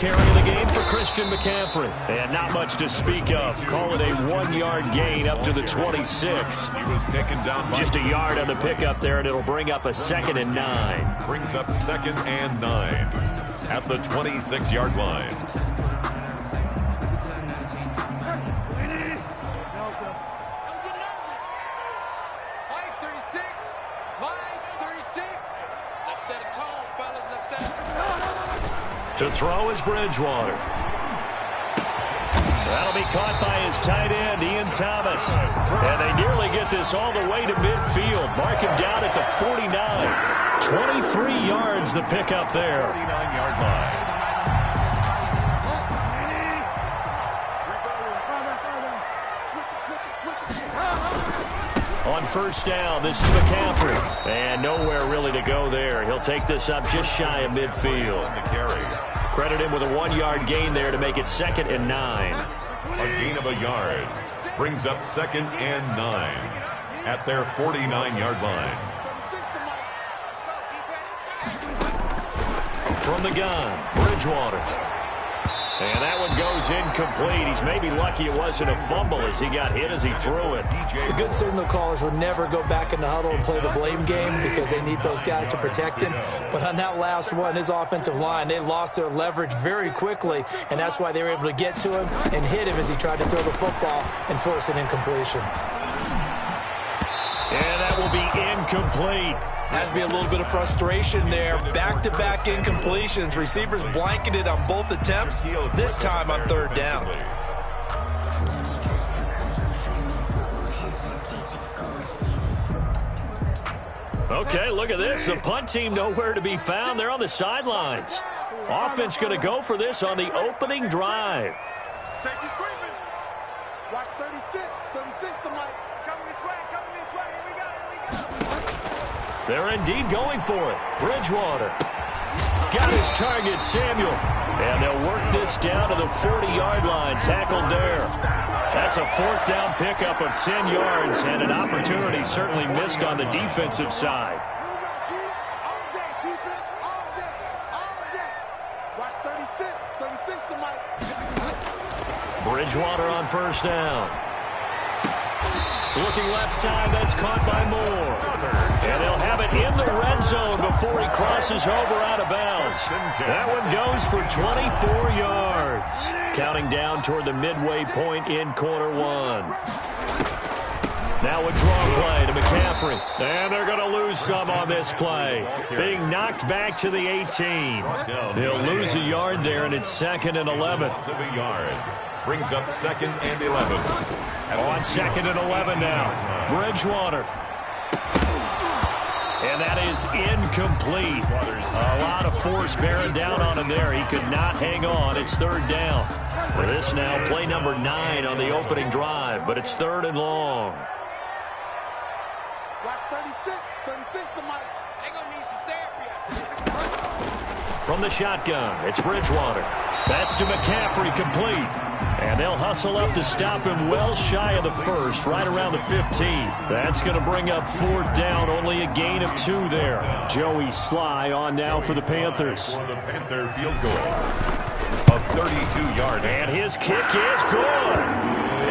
carry of the game for Christian McCaffrey. And not much to speak of. Call it a 1-yard gain up to the 26. He was taken down by just a yard on the pickup there, and it'll bring up a 2nd and 9. Brings up 2nd and 9 at the 26-yard line. To throw is Bridgewater. That'll be caught by his tight end, Ian Thomas. And they nearly get this all the way to midfield. Mark him down at the 49. 23 yards the pickup there. 49-yard line. On first down, this is McCaffrey. And nowhere really to go there. He'll take this up just shy of midfield. Credit him with a 1-yard gain there to make it 2nd and 9. A gain of a yard. Brings up 2nd and 9 at their 49-yard line. From the gun, Bridgewater. And that one goes incomplete. He's maybe lucky it wasn't a fumble as he got hit as he threw it. The good signal callers would never go back in the huddle and play the blame game because they need those guys to protect him. But on that last one, his offensive line, they lost their leverage very quickly, and that's why they were able to get to him and hit him as he tried to throw the football and force an incompletion. And that will be incomplete. Has to be a little bit of frustration there. Back-to-back incompletions. Receivers blanketed on both attempts, this time on 3rd down. Okay, look at this. The punt team nowhere to be found. They're on the sidelines. Offense going to go for this on the opening drive. Safety screaming. Watch 36. 36 to Mike. Coming this way. Coming this way. Here we go. Here we go. They're indeed going for it. Bridgewater got his target, Samuel. And they'll work this down to the 40-yard line. Tackled there. That's a 4th down pickup of 10 yards and an opportunity certainly missed on the defensive side. Here we go, all day, defense, all day, all day. Watch 36. 36 to Mike. Bridgewater on first down. Looking left side, that's caught by Moore. And they'll have it in the red zone before he crosses over out of bounds. That one goes for 24 yards. Counting down toward the midway point in quarter 1. Now a draw play to McCaffrey. And they're going to lose some on this play. Being knocked back to the 18. He'll lose a yard there, and it's 2nd and 11. Brings up 2nd and 11. On 2nd and 11 now. Bridgewater. And that is incomplete. A lot of force bearing down on him there. He could not hang on. It's 3rd down. For this now, play number 9 on the opening drive, but it's 3rd and long. Watch 36. 36 to Mike. They're going to need some therapy. From the shotgun, it's Bridgewater. That's to McCaffrey, complete. And they'll hustle up to stop him well shy of the 1st, right around the 15. That's going to bring up 4th down, only a gain of 2 there. Joey Sly on now for the Panthers. For the Panther field goal. A 32-yard. And his kick is good.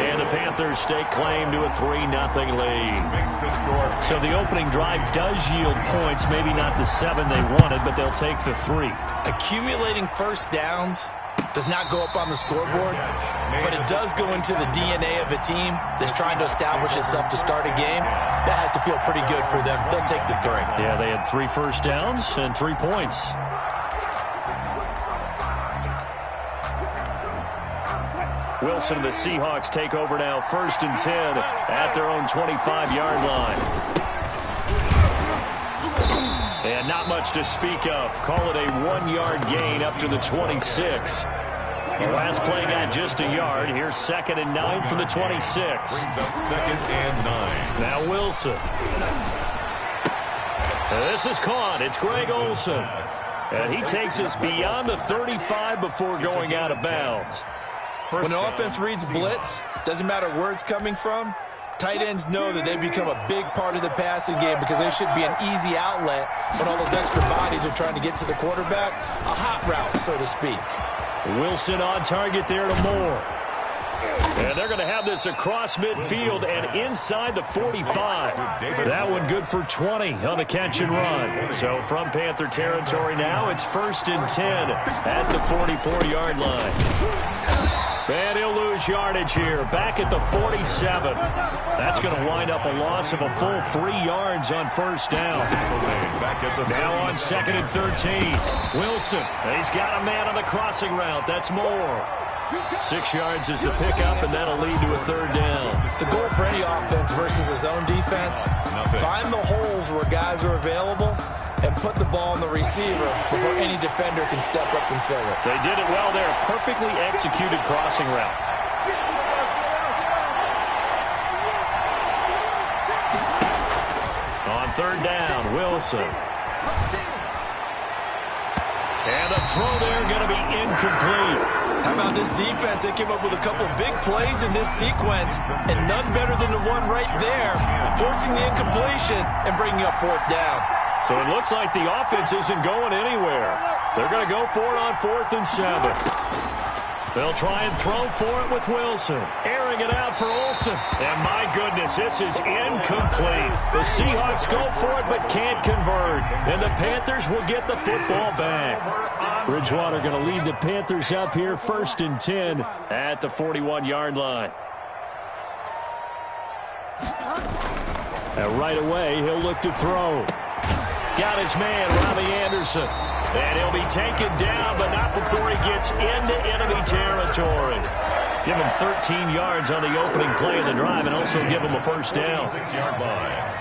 And the Panthers stake claim to a 3-0 lead. Makes the score. So the opening drive does yield points, maybe not the 7 they wanted, but they'll take the 3. Accumulating first downs does not go up on the scoreboard, but it does go into the DNA of a team that's trying to establish itself to start a game. That has to feel pretty good for them. They'll take the 3. Yeah, they had 3 first downs and 3 points. Wilson and the Seahawks take over now, 1st and 10 at their own 25-yard line. And not much to speak of. Call it a 1-yard gain up to the 26. The last play got just a yard. Here's 2nd and 9 from the 26. Brings up 2nd and 9. Now Wilson. This is caught. It's Greg Olsen. And he takes us beyond the 35 before going out of bounds. When an offense reads blitz, doesn't matter where it's coming from, tight ends know that they become a big part of the passing game because they should be an easy outlet when all those extra bodies are trying to get to the quarterback. A hot route, so to speak. Wilson on target there to Moore. And they're going to have this across midfield and inside the 45. That one good for 20 on the catch and run. So from Panther territory now, it's 1st and 10 at the 44-yard line. And he'll lose yardage here, back at the 47. That's going to wind up a loss of a full 3 yards on 1st down. Now on 2nd and 13. Wilson, he's got a man on the crossing route. That's Moore. 6 yards is the pickup, and that'll lead to a 3rd down. The goal for any offense versus his own defense, find the holes where guys are available and put the ball on the receiver before any defender can step up and fill it. They did it well there. Perfectly executed crossing route. On 3rd down, Wilson. And a throw there going to be incomplete. How about this defense? They came up with a couple of big plays in this sequence, and none better than the one right there, forcing the incompletion and bringing up 4th down. So it looks like the offense isn't going anywhere. They're going to go for it on 4th and 7. They'll try and throw for it with Wilson. Airing it out for Olsen. And my goodness, this is incomplete. The Seahawks go for it but can't convert. And the Panthers will get the football back. Bridgewater going to lead the Panthers up here 1st and 10 at the 41-yard line. And right away, he'll look to throw. Got his man, Robbie Anderson. And he'll be taken down, but not before he gets into enemy territory. Give him 13 yards on the opening play of the drive and also give him a 1st down. 6-yard line.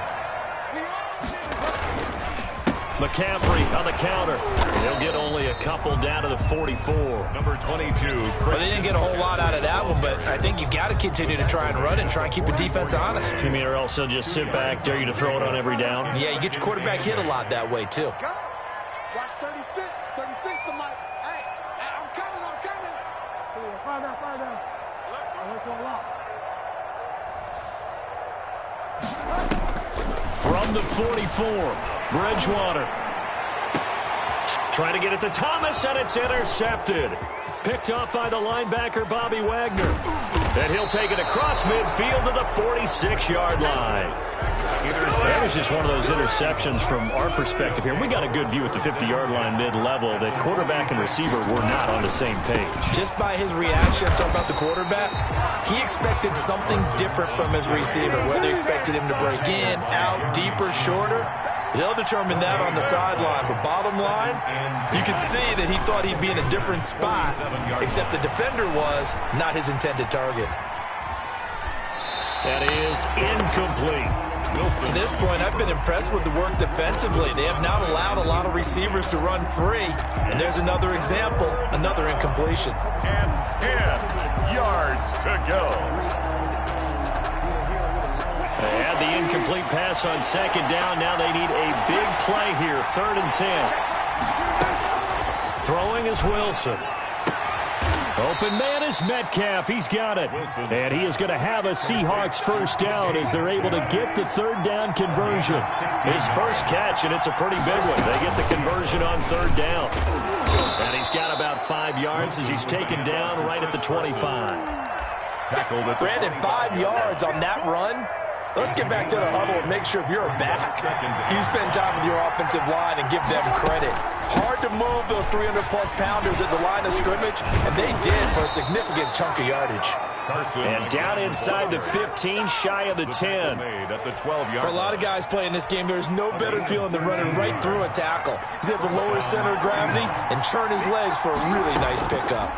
McCaffrey on the counter. He'll get only a couple down to the 44. Number 22. Well, they didn't get a whole lot out of that one, but I think you've got to continue to try and run and try and keep the defense honest. You mean, or else they'll just sit back, dare you to throw it on every down? Yeah, you get your quarterback hit a lot that way, too. Watch 36. 36 to Mike. Hey, I'm coming. Find out. I work on a lot. From the 44, Bridgewater. Trying to get it to Thomas, and it's intercepted. Picked off by the linebacker, Bobby Wagner. And he'll take it across midfield to the 46-yard line. That was just one of those interceptions from our perspective here. We got a good view at the 50-yard line mid-level that quarterback and receiver were not on the same page. Just by his reaction, I'm talking about the quarterback, he expected something different from his receiver, whether he expected him to break in, out, deeper, shorter. They'll determine that on the sideline. But bottom line, you could see that he thought he'd be in a different spot, except the defender was not his intended target. That is incomplete. To this point, I've been impressed with the work defensively. They have not allowed a lot of receivers to run free. And there's another example, another incompletion. And 10 yards to go. They had the incomplete pass on 2nd down. Now they need a big play here, 3rd and 10. Throwing is Wilson. Open man is Metcalf. He's got it. And he is going to have a Seahawks 1st down as they're able to get the 3rd down conversion. His first catch, and it's a pretty big one. They get the conversion on 3rd down. And he's got about 5 yards as he's taken down right at the 25. Tackled at the Brandon, 5 yards on that run. Let's get back to the huddle and make sure if you're a back, you spend time with your offensive line and give them credit. Hard to move those 300-plus pounders at the line of scrimmage, and they did for a significant chunk of yardage. And down inside the 15, shy of the 10. For a lot of guys playing this game, there's no better feeling than running right through a tackle. He's able to lower his center of gravity and turn his legs for a really nice pickup.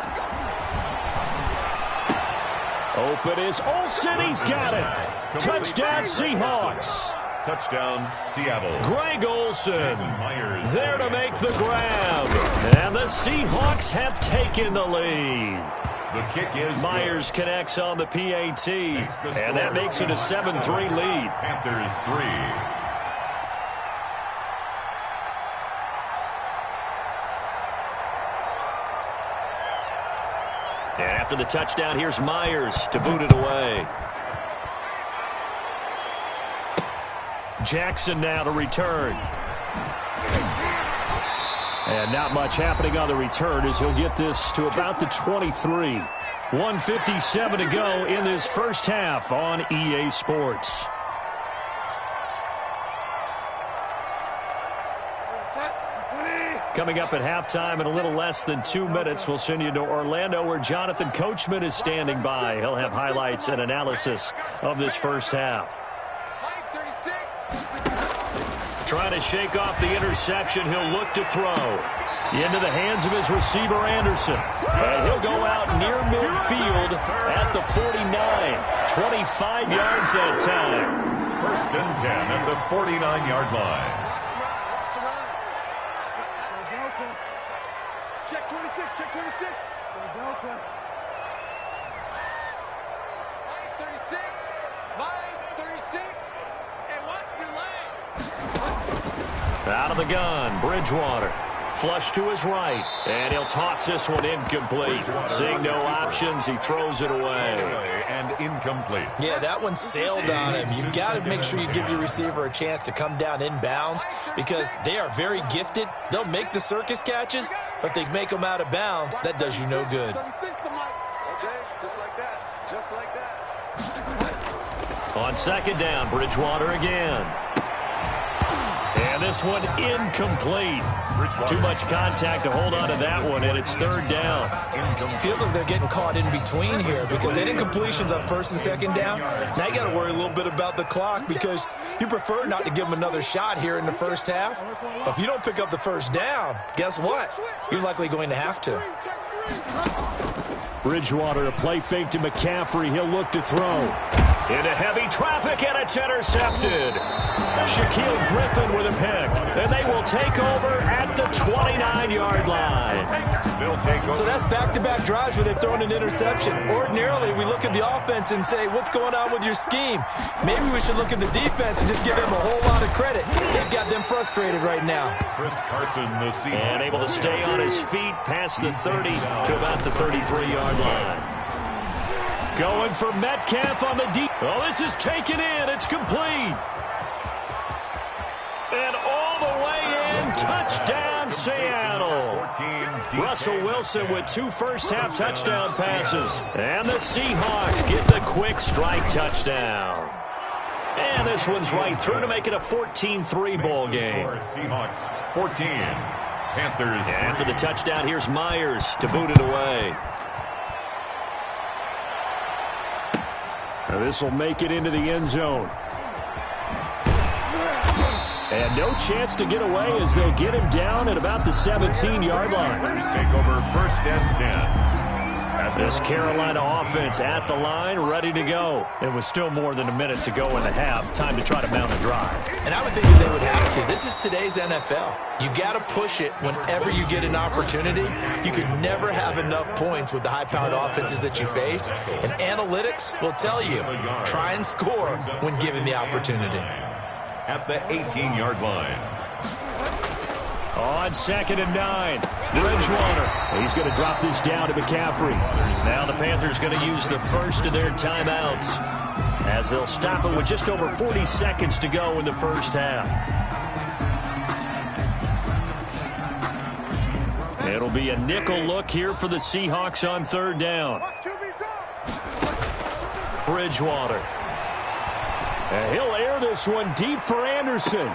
Open is Olsen. He's got it. Touchdown, Seahawks. Touchdown, Seattle. Greg Olsen there to make the grab. And the Seahawks have taken the lead. The kick is Myers connects on the PAT. And that makes it a 7-3 lead. Panthers 3. And after the touchdown, here's Myers to boot it away. Jackson now to return. And not much happening on the return as he'll get this to about the 23. 1:57 to go in this first half on EA Sports. Coming up at halftime in a little less than 2 minutes, we'll send you to Orlando where Jonathan Coachman is standing by. He'll have highlights and analysis of this first half. Trying to shake off the interception, he'll look to throw. Into the hands of his receiver, Anderson. And he'll go out near midfield at the 49. 25 yards that time. First and 10 at the 49-yard line. Check 26, check 26. Delta. 36, 36, and watch your leg. Out of the gun, Bridgewater. Flush to his right, and he'll toss this one incomplete. Seeing no options, he throws it away. And incomplete. Yeah, that one sailed on him. You've got to make sure you give your receiver a chance to come down inbounds because they are very gifted. They'll make the circus catches, but they make them out of bounds. That does you no good. Okay, just like that. Just like that. On second down, Bridgewater again. And this one incomplete. Too much contact to hold on to that one, and it's third down. Feels like they're getting caught in between here because they did incompletions on first and second down. Now you got to worry a little bit about the clock because you prefer not to give them another shot here in the first half. But if you don't pick up the first down, guess what? You're likely going to have to. Bridgewater, a play fake to McCaffrey. He'll look to throw. Into heavy traffic, and it's intercepted. Shaquille Griffin with a pick. And they will take over at the 29-yard line. So that's back-to-back drives where they've thrown an interception. Ordinarily, we look at the offense and say, what's going on with your scheme? Maybe we should look at the defense and just give them a whole lot of credit. They've got them frustrated right now. Chris Carson, the Seahawks. And able to stay on his feet past the 30 to about the 33-yard line. Going for Metcalf on the deep. Oh, this is taken in. It's complete. And all the way in. Touchdown, Seattle. Russell Wilson with 2 first-half touchdown passes. And the Seahawks get the quick strike touchdown. And this one's right through to make it a 14-3 ball game. Seahawks 14. Panthers. After the touchdown, here's Myers to boot it away. This will make it into the end zone. And no chance to get away as they'll get him down at about the 17-yard line. Take over first and 10. This Carolina offense at the line, ready to go. It was still more than a minute to go in the half. Time to try to mount a drive. And I would think that they would have to. This is today's NFL. You got to push it whenever you get an opportunity. You can never have enough points with the high-powered offenses that you face. And analytics will tell you, try and score when given the opportunity. At the 18-yard line. On second and 9, Bridgewater. He's going to drop this down to McCaffrey. Now the Panthers going to use the first of their timeouts as they'll stop it with just over 40 seconds to go in the first half. It'll be a nickel look here for the Seahawks on third down. Bridgewater. And he'll air this one deep for Anderson.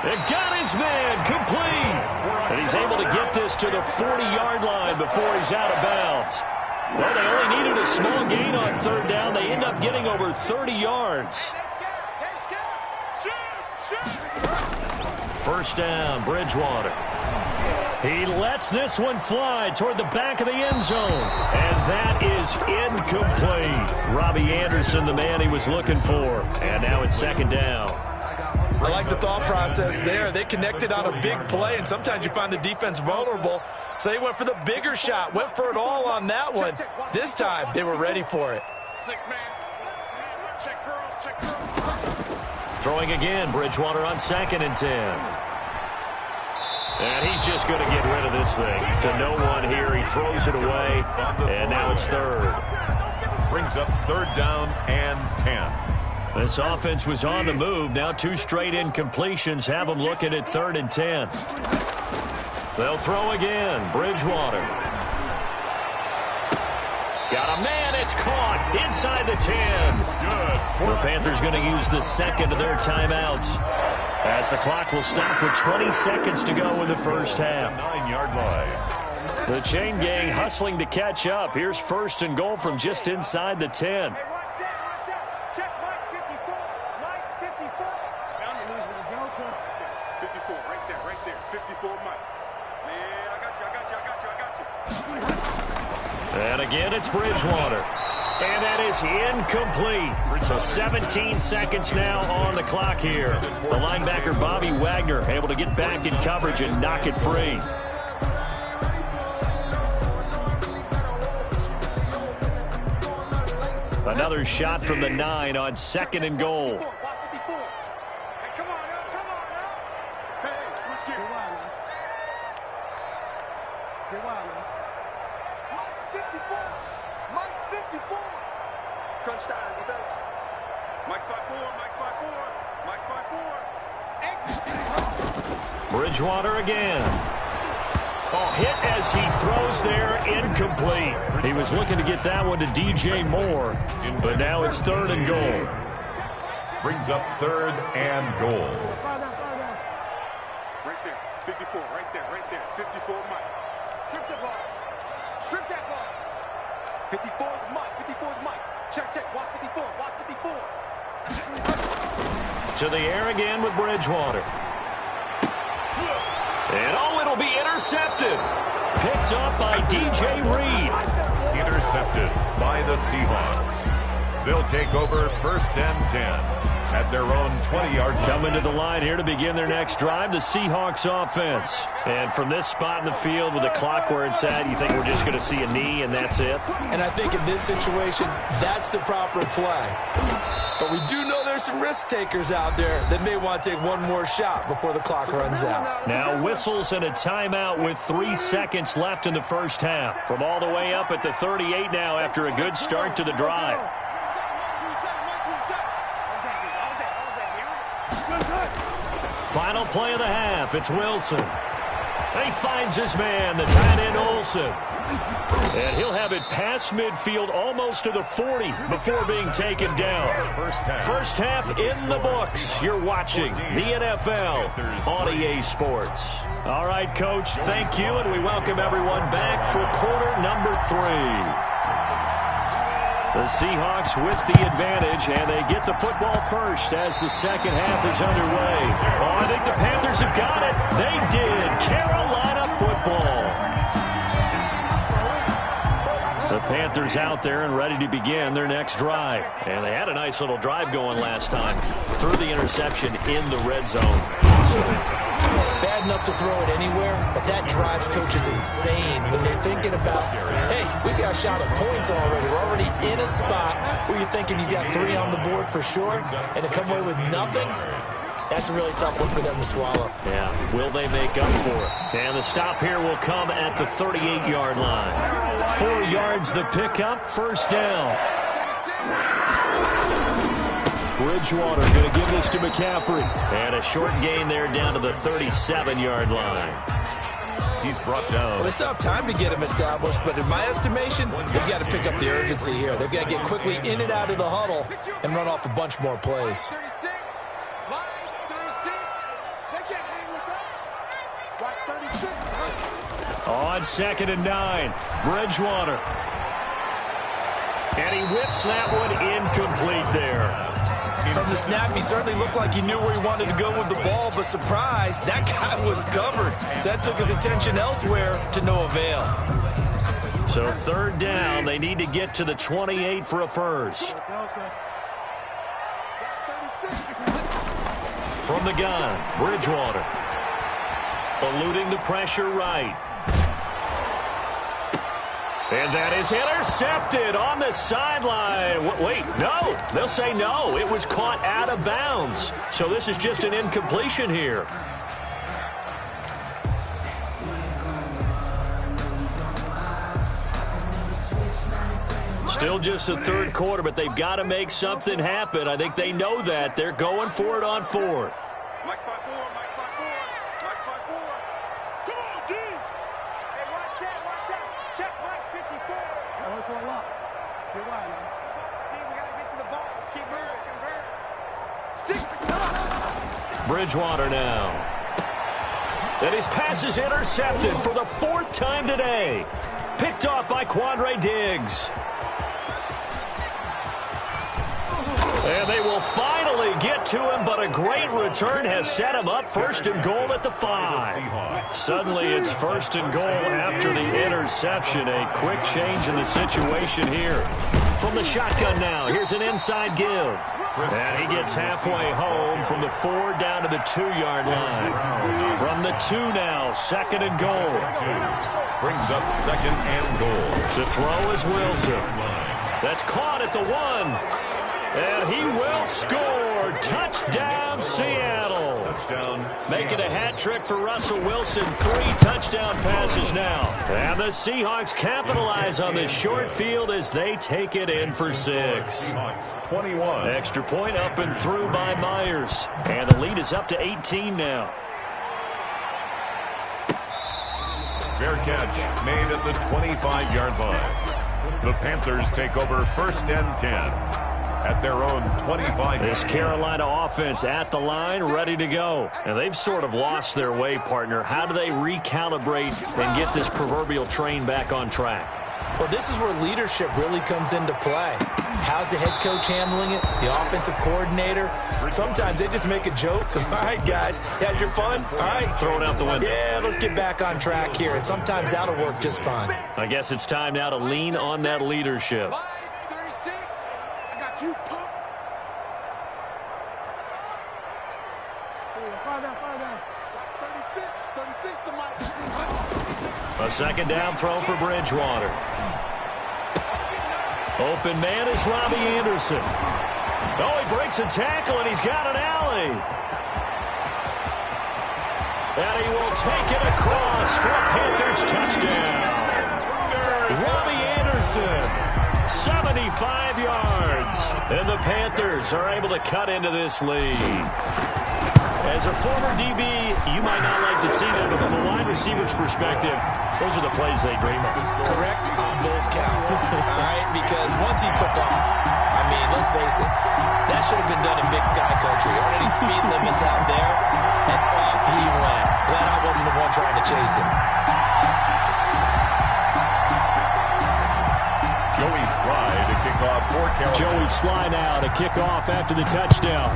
And got his man complete. And he's able to get this to the 40-yard line before he's out of bounds. Well, they only needed a small gain on third down. They end up getting over 30 yards. First down, Bridgewater. He lets this one fly toward the back of the end zone. And that is incomplete. Robbie Anderson, the man he was looking for. And now it's second down. I like the thought process there. They connected on a big play, and sometimes you find the defense vulnerable. So they went for the bigger shot, went for it all on that one. This time, they were ready for it. 6-man. Check girls, check girls. Throwing again, Bridgewater on second and 10. And he's just going to get rid of this thing. To no one here, he throws it away, and now it's third. Brings up third down and 10. This offense was on the move. Now 2 straight incompletions have them looking at third and 10. They'll throw again. Bridgewater. Got a man. It's caught inside the 10. The Panthers going to use the second of their timeouts, as the clock will stop with 20 seconds to go in the first half. 9-yard line. The chain gang hustling to catch up. Here's first and goal from just inside the 10. Check Mike 54. Mike 54. Found the news with the go. 54, right there. 54, Mike. Man, I got you. And again, it's Bridgewater. And that is incomplete. So 17 seconds now on the clock here. The linebacker, Bobby Wagner, able to get back in coverage and knock it free. Another shot from the 9 on second and goal. Hey, come on now. Hey, switch gear. Get wild, man. Mike 54. Crunch time, defense. Mike's by 4. Bridgewater again. Oh, hit as he throws there, incomplete. He was looking to get that one to DJ Moore, but now it's third and goal. Brings up third and goal. Right there, 54, right there. 54, Mike. Strip that ball. 54 is Mike. Check. Watch 54. To the air again with Bridgewater. And it'll be intercepted. Picked up by DJ Reed. Intercepted by the Seahawks. They'll take over first and 10 at their own 20-yard line. Coming to the line here to begin their next drive, the Seahawks offense. And from this spot in the field with the clock where it's at, you think we're just going to see a knee and that's it? And I think in this situation, that's the proper play. But we do know there's some risk takers out there that may want to take one more shot before the clock runs out. Now whistles and a timeout with 3 seconds left in the first half. From all the way up at the 38 now after a good start to the drive. Final play of the half. It's Wilson. He finds his man, the tight end Olsen. And he'll have it past midfield almost to the 40 before being taken down. First half in the books. You're watching the NFL on EA Sports. All right, Coach, thank you, and we welcome everyone back for quarter number 3. The Seahawks with the advantage, and they get the football first as the second half is underway. Oh, I think the Panthers have got it. They did. Carolina football. The Panthers out there and ready to begin their next drive. And they had a nice little drive going last time. Threw the interception in the red zone. Bad enough to throw it anywhere, but that drives coaches insane when they're thinking about, hey, we got a shot at points already. We're already in a spot where you're thinking you got 3 on the board for sure, and to come away with nothing, that's a really tough one for them to swallow. Yeah, will they make up for it? And the stop here will come at the 38-yard line. 4 yards the pickup, first down. Bridgewater going to give this to McCaffrey. And a short gain there down to the 37-yard line. He's brought down. Well, they still have time to get him established, but in my estimation, they've got to pick up the urgency here. They've got to get quickly in and out of the huddle and run off a bunch more plays. 36. They can't hang with us. Watch 36. On second and 9, Bridgewater. And he whips that one incomplete there. From the snap, he certainly looked like he knew where he wanted to go with the ball, but surprise, that guy was covered. So that took his attention elsewhere to no avail. So third down, they need to get to the 28 for a first. From the gun, Bridgewater. Eluding the pressure right. And that is intercepted on the sideline. Wait, no. They'll say no. It was caught out of bounds. So this is just an incompletion here. Still just the third quarter, but they've got to make something happen. I think they know that. They're going for it on fourth. Mike's by 4. Come on, D. pull up. Get wide now. See, we got to get to the ball. Let's keep moving. Bridgewater now. And his pass is intercepted for the 4th time today. Picked off by Quandre Diggs. And they will finally get to him, but a great return has set him up 1st and goal at the 5. Suddenly it's 1st and goal after the interception. A quick change in the situation here. From the shotgun now, here's an inside give. And he gets halfway home from the 4 down to the 2-yard line. From the 2 now, 2nd and goal. Brings up 2nd and goal. To throw is Wilson. That's caught at the 1. And he will score. Touchdown, Seattle. Touchdown, Making a hat trick for Russell Wilson. 3 touchdown passes now. And the Seahawks capitalize on this short field as they take it in for 6. 21. Extra point up and through by Myers. And the lead is up to 18 now. Fair catch made at the 25-yard line. The Panthers take over 1st and 10. At their own 25. This Carolina offense at the line, ready to go. And they've sort of lost their way, partner. How do they recalibrate and get this proverbial train back on track? Well, this is where leadership really comes into play. How's the head coach handling it? The offensive coordinator? Sometimes they just make a joke. All right, guys, had your fun? All right. Throw it out the window. Yeah, let's get back on track here. And sometimes that'll work just fine. I guess it's time now to lean on that leadership. You pump. Find out. 36 to Mike. A 2nd down throw for Bridgewater. Open man is Robbie Anderson. Oh, he breaks a tackle, and he's got an alley. And he will take it across for a Panthers touchdown. Robbie Anderson. 75 yards. And the Panthers are able to cut into this lead. As a former DB, you might not like to see that, but from a wide receiver's perspective, those are the plays they dream of. Correct on both counts. All right, because once he took off, I mean, let's face it, that should have been done in Big Sky Country. Aren't any speed limits out there? And off he went. Glad I wasn't the one trying to chase him. Joey Sly to kick off for Carolina. Joey Sly now to kick off after the touchdown.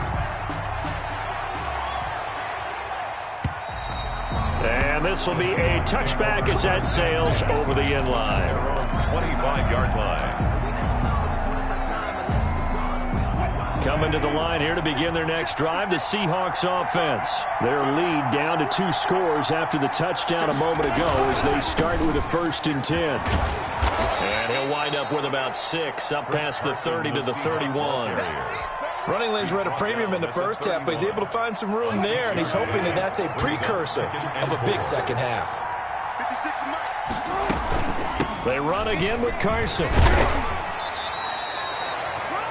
And this will be a touchback as that sails over the end line. 25-yard line. Coming to the line here to begin their next drive, the Seahawks offense. Their lead down to 2 scores after the touchdown a moment ago as they start with a 1st and 10. And he'll wind up with about 6 up past the 30 to the 31. Running lanes were at a premium in the first half, but he's able to find some room there, and he's hoping that that's a precursor of a big second half. They run again with Carson.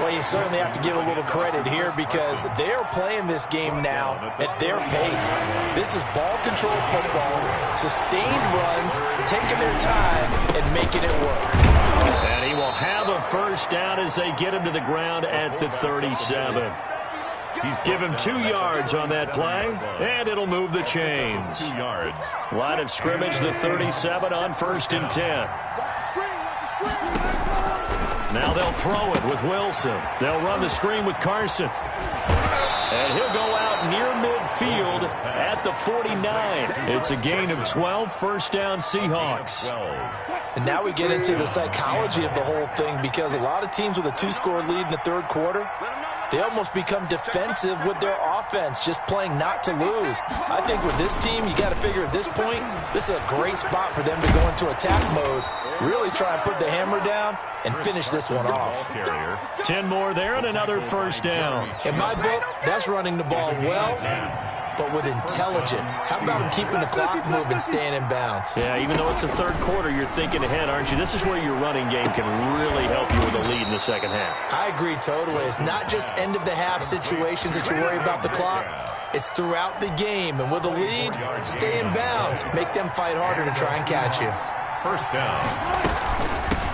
Well, you certainly have to give a little credit here because they're playing this game now at their pace. This is ball control football, sustained runs, taking their time and making it work. And he will have a 1st down as they get him to the ground at the 37. He's given 2 yards on that play, and it'll move the chains. 2 yards. Line of scrimmage, the 37 on 1st and 10. Now they'll throw it with Wilson. They'll run the screen with Carson. And he'll go out near midfield at the 49. It's a gain of 12, 1st down Seahawks. And now we get into the psychology of the whole thing because a lot of teams with a 2-score lead in the 3rd quarter, they almost become defensive with their offense, just playing not to lose. I think with this team, you got to figure at this point, this is a great spot for them to go into attack mode, really try and put the hammer down and finish this one off. 10 more there and another 1st down. In my book, that's running the ball well, but with intelligence. How about him keeping the clock moving, staying in bounds? Yeah, even though it's the 3rd quarter, you're thinking ahead, aren't you? This is where your running game can really help you with a lead in the 2nd half. I agree totally. It's not just end-of-the-half situations that you worry about the clock. It's throughout the game. And with a lead, stay in bounds. Make them fight harder to try and catch you. 1st down.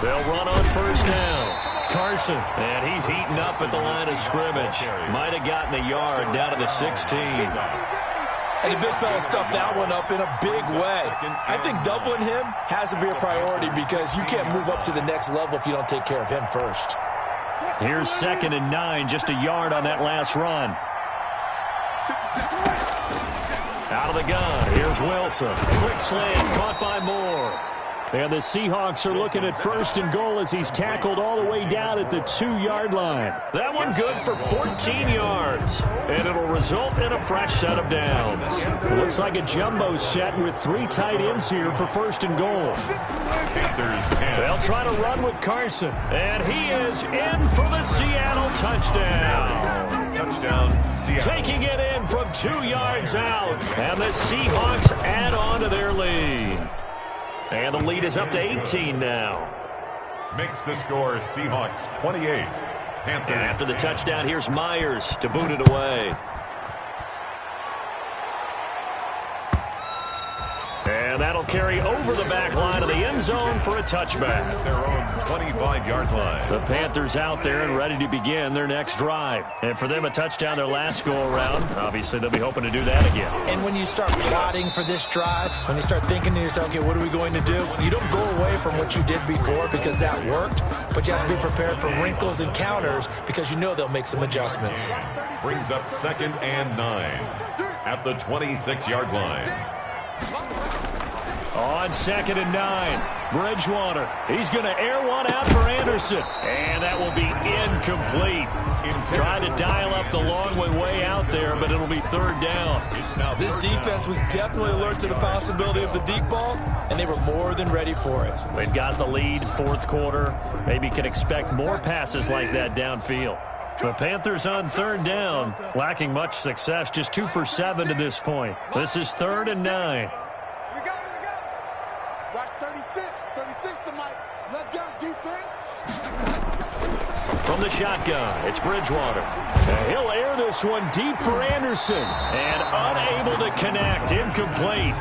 They'll run on first down. Carson, and he's heating up at the line of scrimmage. Might have gotten a yard down to the 16. And the big fella stuffed that one up in a big way. I think doubling him has to be a priority because you can't move up to the next level if you don't take care of him first. Here's 2nd and 9, just a yard on that last run. Out of the gun, here's Wilson. Quick slant, caught by Moore. And the Seahawks are looking at 1st and goal as he's tackled all the way down at the 2-yard line. That one good for 14 yards. And it'll result in a fresh set of downs. It looks like a jumbo set with 3 tight ends here for 1st and goal. They'll try to run with Carson. And he is in for the Seattle touchdown. Touchdown, Seattle. Taking it in from 2 yards out. And the Seahawks add on to their lead. And the lead is up to 18 now. Makes the score Seahawks 28. Panthers. And after the touchdown, here's Myers to boot it away. And that'll carry over the back line of the end zone for a touchback. Their own 25-yard line. The Panthers out there and ready to begin their next drive. And for them, a touchdown their last go-around. Obviously, they'll be hoping to do that again. And when you start plotting for this drive, when you start thinking to yourself, okay, what are we going to do? You don't go away from what you did before because that worked, but you have to be prepared for wrinkles and counters because you know they'll make some adjustments. Brings up 2nd and 9 at the 26-yard line. On 2nd and 9, Bridgewater. He's going to air one out for Anderson. And that will be incomplete. Trying to dial up the long way out there, but it'll be 3rd down. This defense was definitely alert to the possibility of the deep ball, and they were more than ready for it. They've got the lead, 4th quarter. Maybe can expect more passes like that downfield. The Panthers on 3rd down, lacking much success, just 2 for 7 to this point. This is 3rd and 9. Watch 36. 36 to Mike. Let's go, defense. From the shotgun, it's Bridgewater. And he'll air this one deep for Anderson. And unable to connect, incomplete.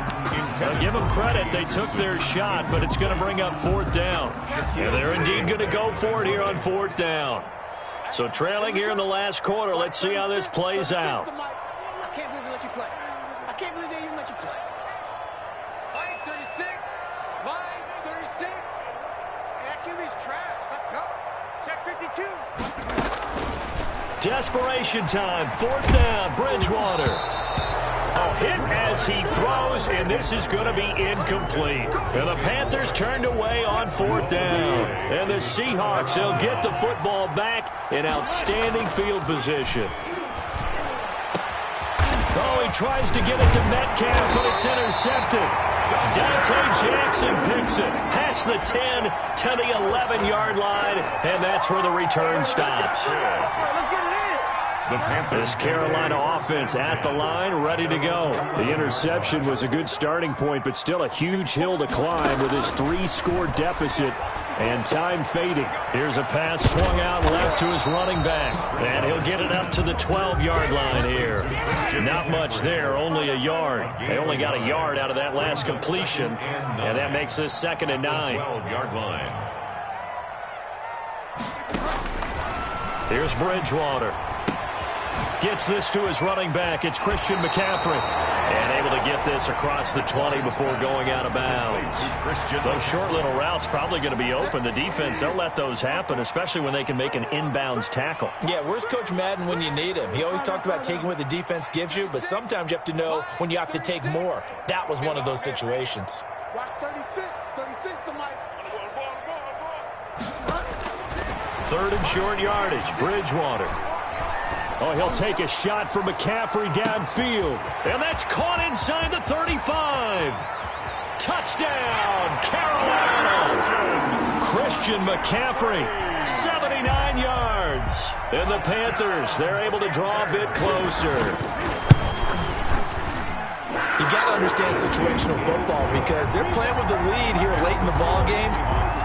I'll give them credit, they took their shot, but it's going to bring up 4th down. And they're indeed going to go for it here on 4th down. So trailing here in the last quarter, let's see how this plays out. I can't believe they let you play. I can't believe they even let you play. Line 36. Line 36. Hey, that QB's trash. Let's go. Check 52. Desperation time. 4th down. Bridgewater. A hit as he throws, and this is going to be incomplete. And the Panthers turned away on 4th down. And the Seahawks, they'll get the football back in outstanding field position. Oh, he tries to get it to Metcalf, but it's intercepted. Dante Jackson picks it past the 10 to the 11-yard line, and that's where the return stops. This Carolina offense at the line, ready to go. The interception was a good starting point, but still a huge hill to climb with his 3-score deficit and time fading. Here's a pass swung out left to his running back, and he'll get it up to the 12-yard line here. Not much there, only a yard. They only got a yard out of that last completion, and that makes this 2nd and 9. 12-yard line. Here's Bridgewater. Gets this to his running back. It's Christian McCaffrey. And able to get this across the 20 before going out of bounds. Those short little routes probably going to be open. The defense, they'll let those happen, especially when they can make an inbounds tackle. Yeah, where's Coach Madden when you need him? He always talked about taking what the defense gives you, but sometimes you have to know when you have to take more. That was one of those situations. Watch 36. 36 to Mike. 3rd and short yardage. Bridgewater. Oh, he'll take a shot for McCaffrey downfield. And that's caught inside the 35. Touchdown, Carolina. Christian McCaffrey, 79 yards. And the Panthers, they're able to draw a bit closer. You got to understand situational football because they're playing with the lead here late in the ball game.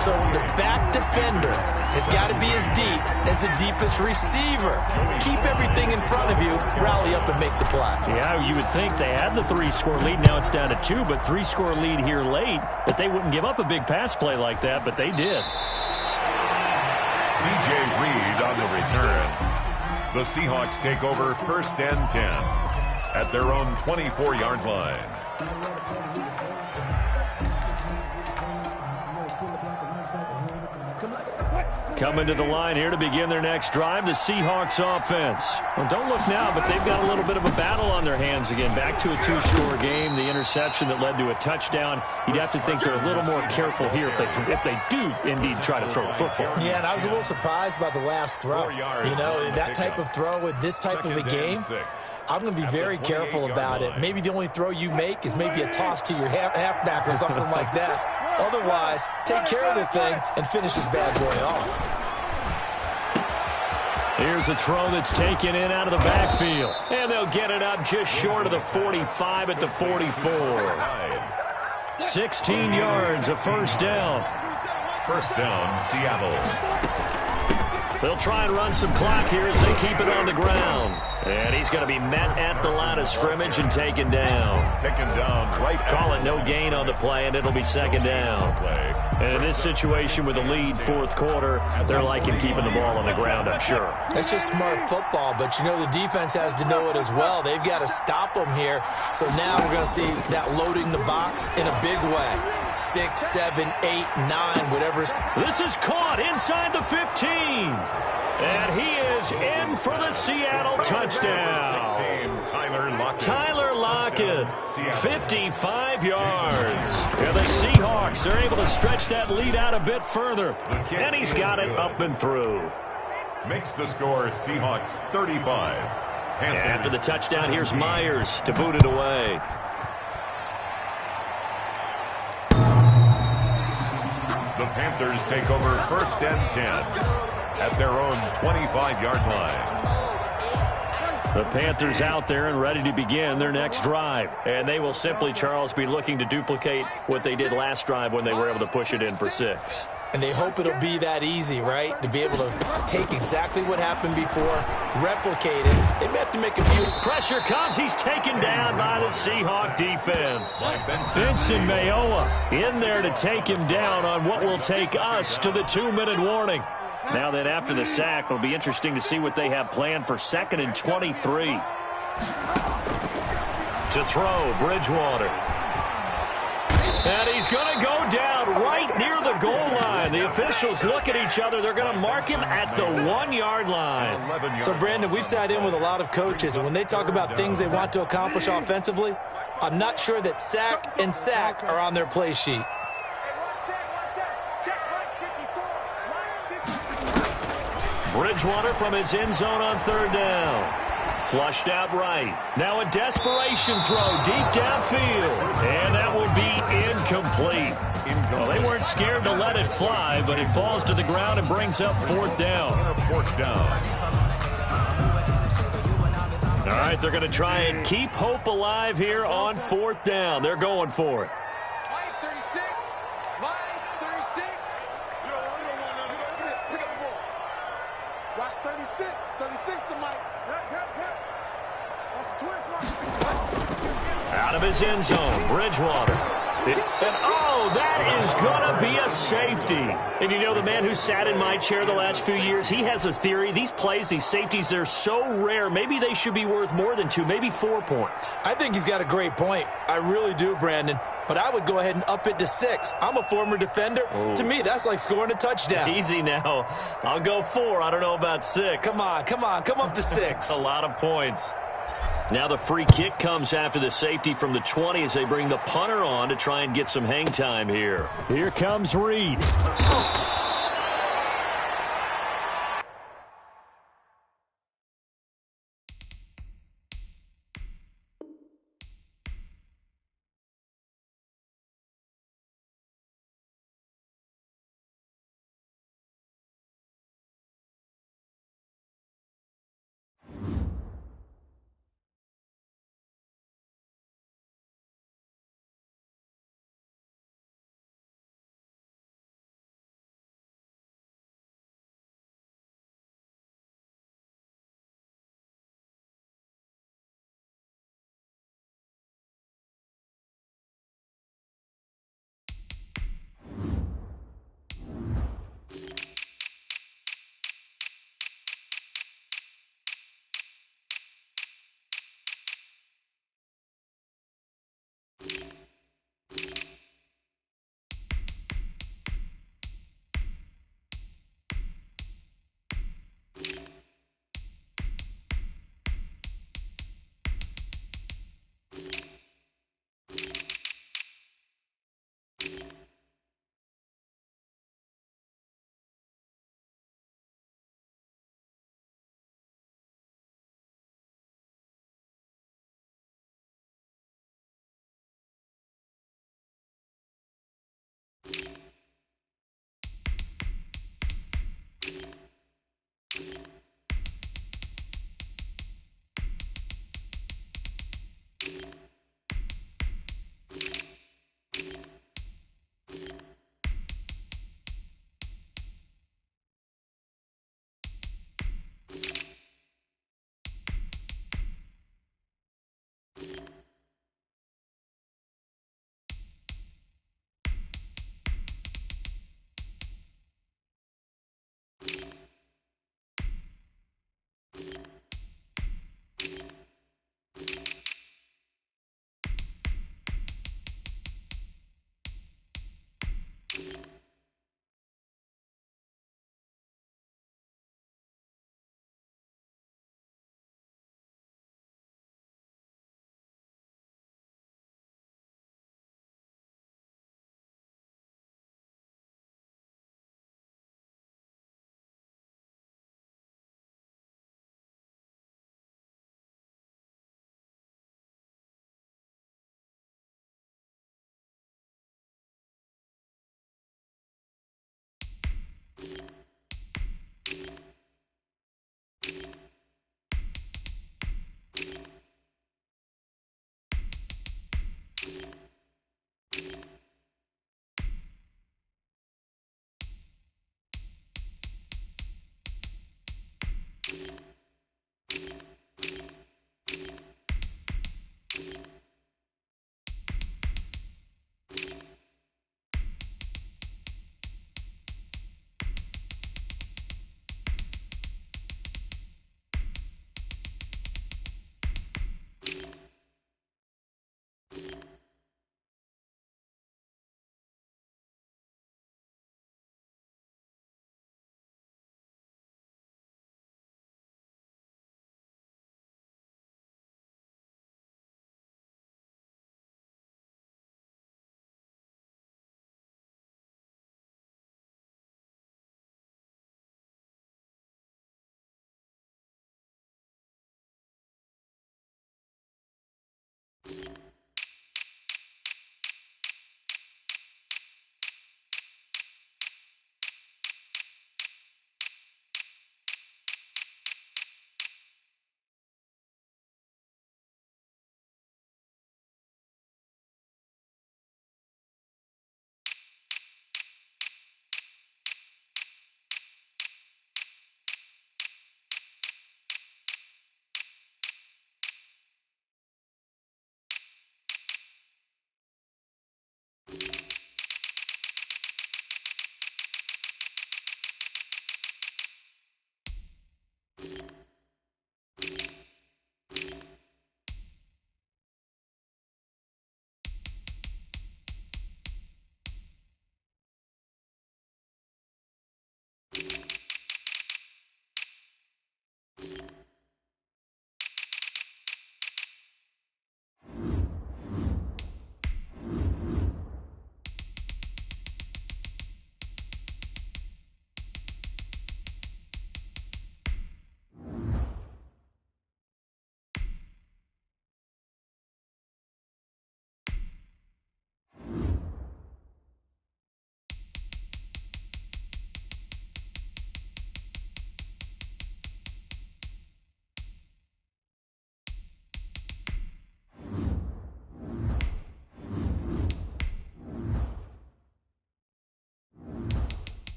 So the back defender has got to be as deep as the deepest receiver. Keep everything in front of you, rally up and make the play. Yeah, you would think they had the 3-score lead. Now it's down to 2, but 3-score lead here late. But they wouldn't give up a big pass play like that, but they did. Reed on the return. The Seahawks take over 1st and 10 at their own 24-yard line. Coming to the line here to begin their next drive, the Seahawks offense. Well, don't look now, but they've got a little bit of a battle on their hands again. Back to a two-score game, the interception that led to a touchdown. You'd have to think they're a little more careful here if they do indeed try to throw the football. Yeah, and I was a little surprised by the last throw. You know, that type of throw with this type of a game, I'm going to be very careful about it. Maybe the only throw you make is maybe a toss to your halfback or something like that. Otherwise, take care of the thing and finish this bad boy off. Here's a throw that's taken in out of the backfield. And they'll get it up just short of the 45 at the 44. 16 yards, a first down. First down, Seattle. They'll try and run some clock here as they keep it on the ground. And he's going to be met at the line of scrimmage and taken down. Taken down right. Call it no gain on the play, and it'll be second down. And in this situation with a lead fourth quarter, they're liking keeping the ball on the ground, I'm sure. That's just smart football, but you know the defense has to know it as well. They've got to stop them here. So now we're going to see that loading the box in a big way. 6, 7, 8, 9, whatever. This is caught inside the 15. And he is in for the Seattle touchdown. 16, Tyler Lockett, 55 yards. And the Seahawks are able to stretch that lead out a bit further. And he's got it up and through. Makes the score Seahawks 35. After the touchdown, here's Myers to boot it away. The Panthers take over 1st and 10 at their own 25-yard line. The Panthers out there and ready to begin their next drive. And they will simply, Charles, be looking to duplicate what they did last drive when they were able to push it in for 6. And they hope it'll be that easy, right? To be able to take exactly what happened before, replicate it. They may have to make a few. Pressure comes. He's taken down by the Seahawk defense. Benson Mayowa in there to take him down on what will take us to the 2-minute warning. Now then, after the sack, it'll be interesting to see what they have planned for 2nd and 23. To throw, Bridgewater. And he's going to go down right near the goal line. The officials look at each other. They're going to mark him at the 1-yard line. So, Brandon, we've sat in with a lot of coaches, and when they talk about things they want to accomplish offensively, I'm not sure that sack and sack are on their play sheet. Bridgewater from his end zone on 3rd down. Flushed out right. Now a desperation throw deep downfield. And that will be incomplete. Well, they weren't scared to let it fly, but it falls to the ground and brings up 4th down. All right, they're going to try and keep hope alive here on 4th down. They're going for it. Out of his end zone, Bridgewater. And, oh, that is going to be a safety. And you know, the man who sat in my chair the last few years, he has a theory. These plays, these safeties, they're so rare. Maybe they should be worth more than 2, maybe 4 points. I think he's got a great point. I really do, Brandon. But I would go ahead and up it to 6. I'm a former defender. Ooh. To me, that's like scoring a touchdown. Easy now. I'll go 4. I don't know about 6. Come on. Come up to 6. A lot of points. Now the free kick comes after the safety from the 20 as they bring the punter on to try and get some hang time here. Here comes Reed.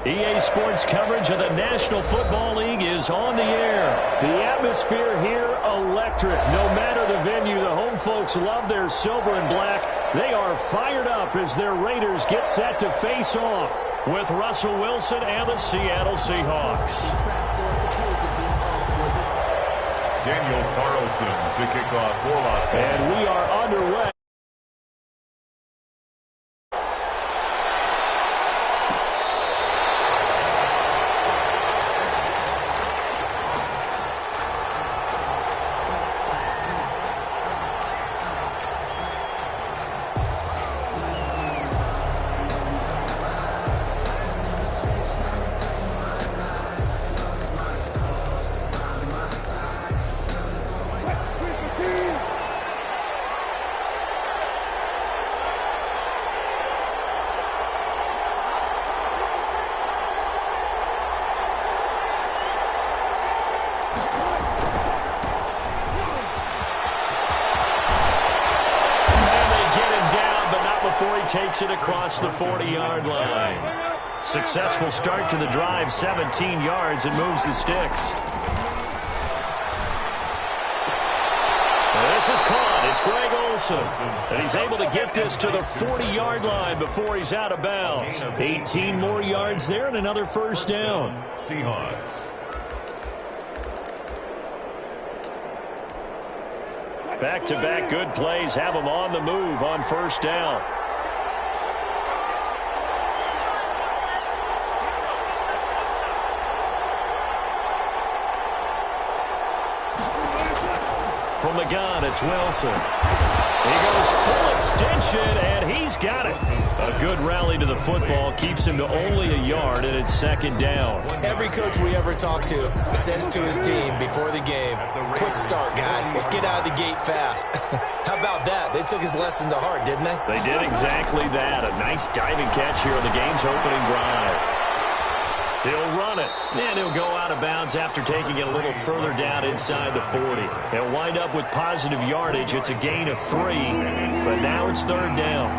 EA Sports coverage of the National Football League is on the air. The atmosphere here, electric. No matter the venue, the home folks love their silver and black. They are fired up as their Raiders get set to face off with Russell Wilson and the Seattle Seahawks. Daniel Carlson to kick off for Las Vegas. And we are underway. Takes it across the 40-yard line. Successful start to the drive, 17 yards, and moves the sticks. This is caught. It's Greg Olsen. And he's able to get this to the 40-yard line before he's out of bounds. 18 more yards there and another first down. Seahawks. Back-to-back good plays have them on the move on first down. From the gun, it's Wilson. He goes full extension, and he's got it. A good rally to the football keeps him to only a yard, and it's second down. Every coach we ever talk to says to his team before the game, quick start, guys. Let's get out of the gate fast. How about that? They took his lesson to heart, didn't they? They did exactly that. A nice diving catch here on the game's opening drive. He'll run it, and he'll go out of bounds after taking it a little further down inside the 40. He'll wind up with positive yardage. It's a gain of 3, but now it's third down.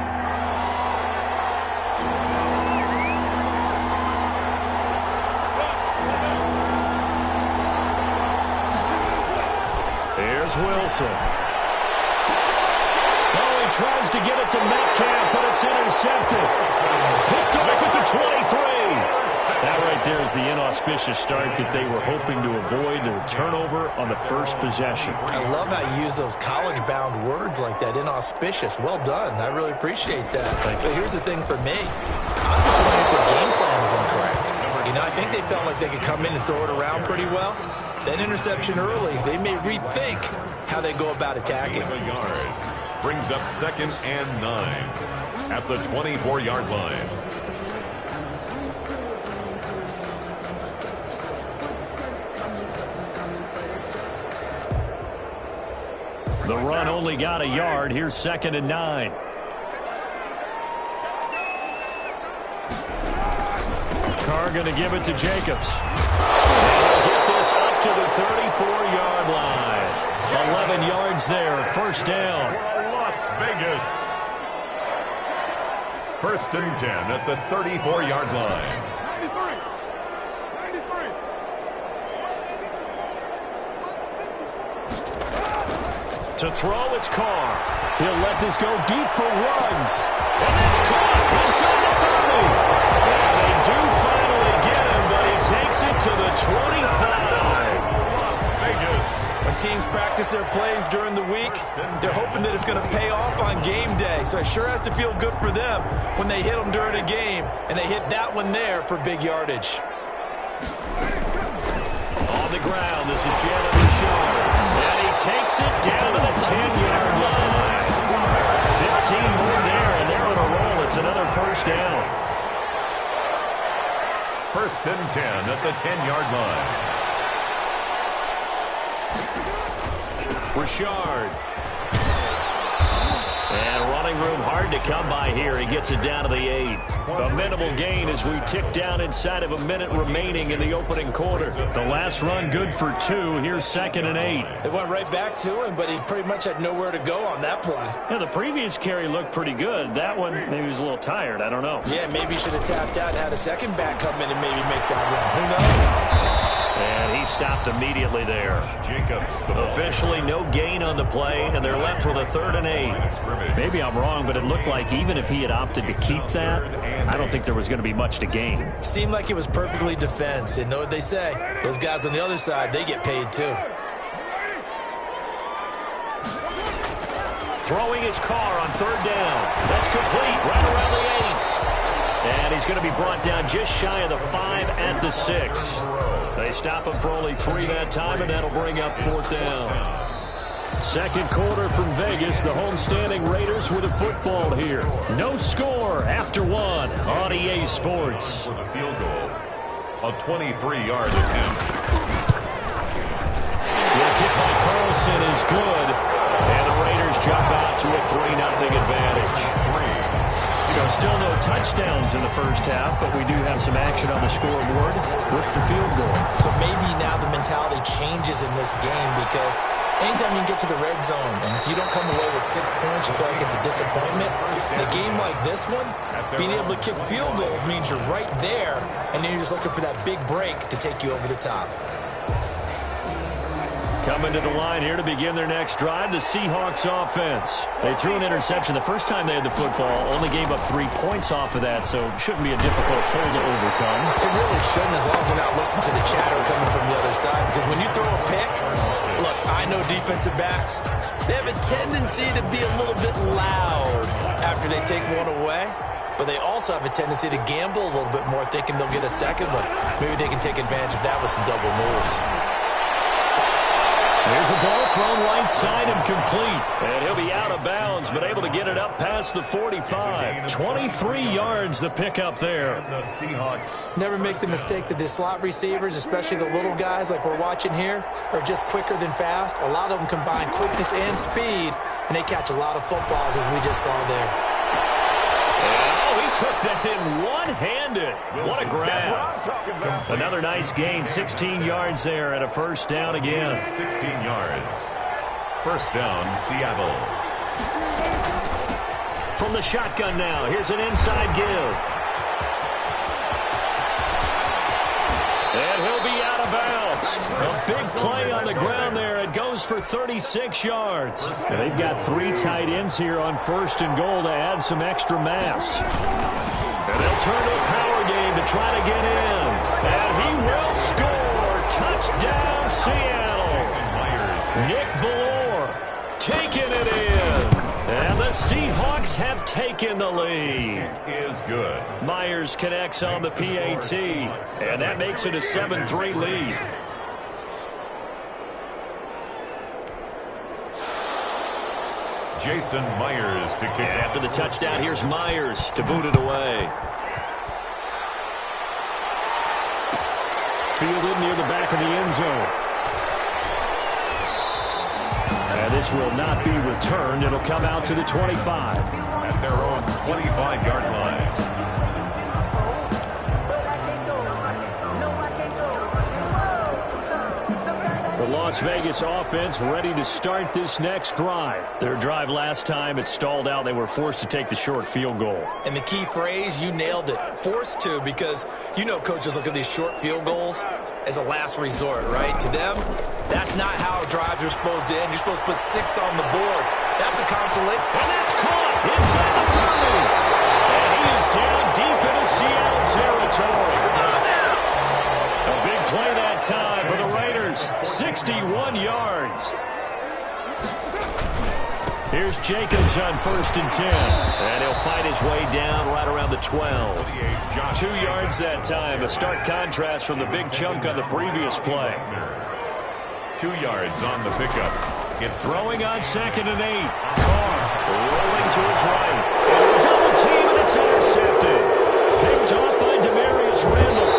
Here's Wilson. Oh, he tries to get it to Metcalf, but it's intercepted. Picked off at the 23. That right there is the inauspicious start that they were hoping to avoid, a turnover on the first possession. I love how you use those college-bound words like that, inauspicious. Well done. I really appreciate that. But here's the thing for me. I'm just wondering if their game plan is incorrect. You know, I think they felt like they could come in and throw it around pretty well. That interception early, they may rethink how they go about attacking. A yard brings up 2nd and 9 at the 24-yard line. The run only got a yard. Here's 2nd and 9. Carr going to give it to Jacobs. They'll get this up to the 34-yard line. 11 yards there. First down. Las Vegas. 1st and 10 at the 34-yard line. To throw, it's Carr. He'll let this go deep for runs. And that's caught inside the 30. And they do finally get him, but he takes it to the 25. Las Vegas. When teams practice their plays during the week, they're hoping that it's going to pay off on game day. So it sure has to feel good for them when they hit them during a game, and they hit that one there for big yardage. On the ground, this is Jalen Richard. And he takes it down to the 10-yard line. 15 more there, and they're on a roll. It's another first down. 1st and 10 at the 10-yard line. Richard. And running running room hard to come by here. He gets it down to the 8. A minimal gain as we tick down inside of a minute remaining in the opening quarter. The last run good for 2. Here's 2nd and 8. They went right back to him, but he pretty much had nowhere to go on that play. Yeah, the previous carry looked pretty good. That one, maybe he was a little tired. I don't know. Yeah, maybe he should have tapped out and had a second back come in and maybe make that run. Who knows? And he stopped immediately there. Jacobs. Officially no gain on the play, and they're left with a 3rd and 8. Maybe I'm wrong, but it looked like even if he had opted to keep that, I don't think there was going to be much to gain. Seemed like it was perfectly defense. And know what they say? Those guys on the other side, they get paid too. Throwing his car on 3rd down. That's complete right around the 8. And he's going to be brought down just shy of the 5 at the 6. They stop him for only 3 that time, and that'll bring up 4th down. Second quarter from Vegas. The homestanding Raiders with a football here. No score after 1 on EA Sports. For the field goal. A 23-yard attempt. The kick by Carlson is good. And the Raiders jump out to a 3-0 advantage. So still no touchdowns in the first half, but we do have some action on the scoreboard with the field goal. So maybe now the mentality changes in this game because anytime you can get to the red zone and if you don't come away with 6 points, you feel like it's a disappointment. In a game like this one, being able to kick field goals means you're right there, and then you're just looking for that big break to take you over the top. Coming to the line here to begin their next drive, the Seahawks offense. They threw an interception the first time they had the football, only gave up 3 points off of that, so shouldn't be a difficult hole to overcome. It really shouldn't, as long as you're not listening to the chatter coming from the other side, because when you throw a pick, look, I know defensive backs, they have a tendency to be a little bit loud after they take one away, but they also have a tendency to gamble a little bit more, thinking they'll get a second one. Maybe they can take advantage of that with some double moves. There's a ball thrown right side and complete. And he'll be out of bounds, but able to get it up past the 45. 23 yards the pickup there. The Seahawks. Never make the mistake that the slot receivers, especially the little guys like we're watching here, are just quicker than fast. A lot of them combine quickness and speed, and they catch a lot of footballs, as we just saw there. Oh, he took that in one-handed. What a grab. Another nice gain, 16 yards there and a 1st down again. 16 yards. 1st down, Seattle. From the shotgun now, here's an inside give. And he'll be out of bounds. A big play on the ground there. It goes for 36 yards. They've got 3 tight ends here on 1st and goal to add some extra mass. And they'll turn to a power game to try to get in. And he will score. Touchdown, Seattle. Nick Ballore taking it in. And the Seahawks have taken the lead. Is good. Myers connects on the PAT. And that makes it a 7-3 lead. Jason Myers to kick And after the touchdown, here's Myers to boot it away. Fielded near the back of the end zone. And this will not be returned. It'll come out to the 25. at their own 25-yard line. The Las Vegas offense ready to start this next drive. Their drive last time, it stalled out. They were forced to take the short field goal. And the key phrase, you nailed it, forced to, because you know coaches look at these short field goals as a last resort, right? To them, that's not how drives are supposed to end. You're supposed to put 6 on the board. That's a consolation. And that's caught inside the 30. And he is down deep into Seattle territory. A big play that time for the Raiders. 61 yards. Here's Jacobs on 1st and 10. And he'll fight his way down right around the 12. 2 yards that time. A stark contrast from the big chunk on the previous play. 2 yards on the pickup. It's throwing on 2nd and 8. Carr rolling to his right. And a double team, and it's intercepted. Picked off by Demarius Randall.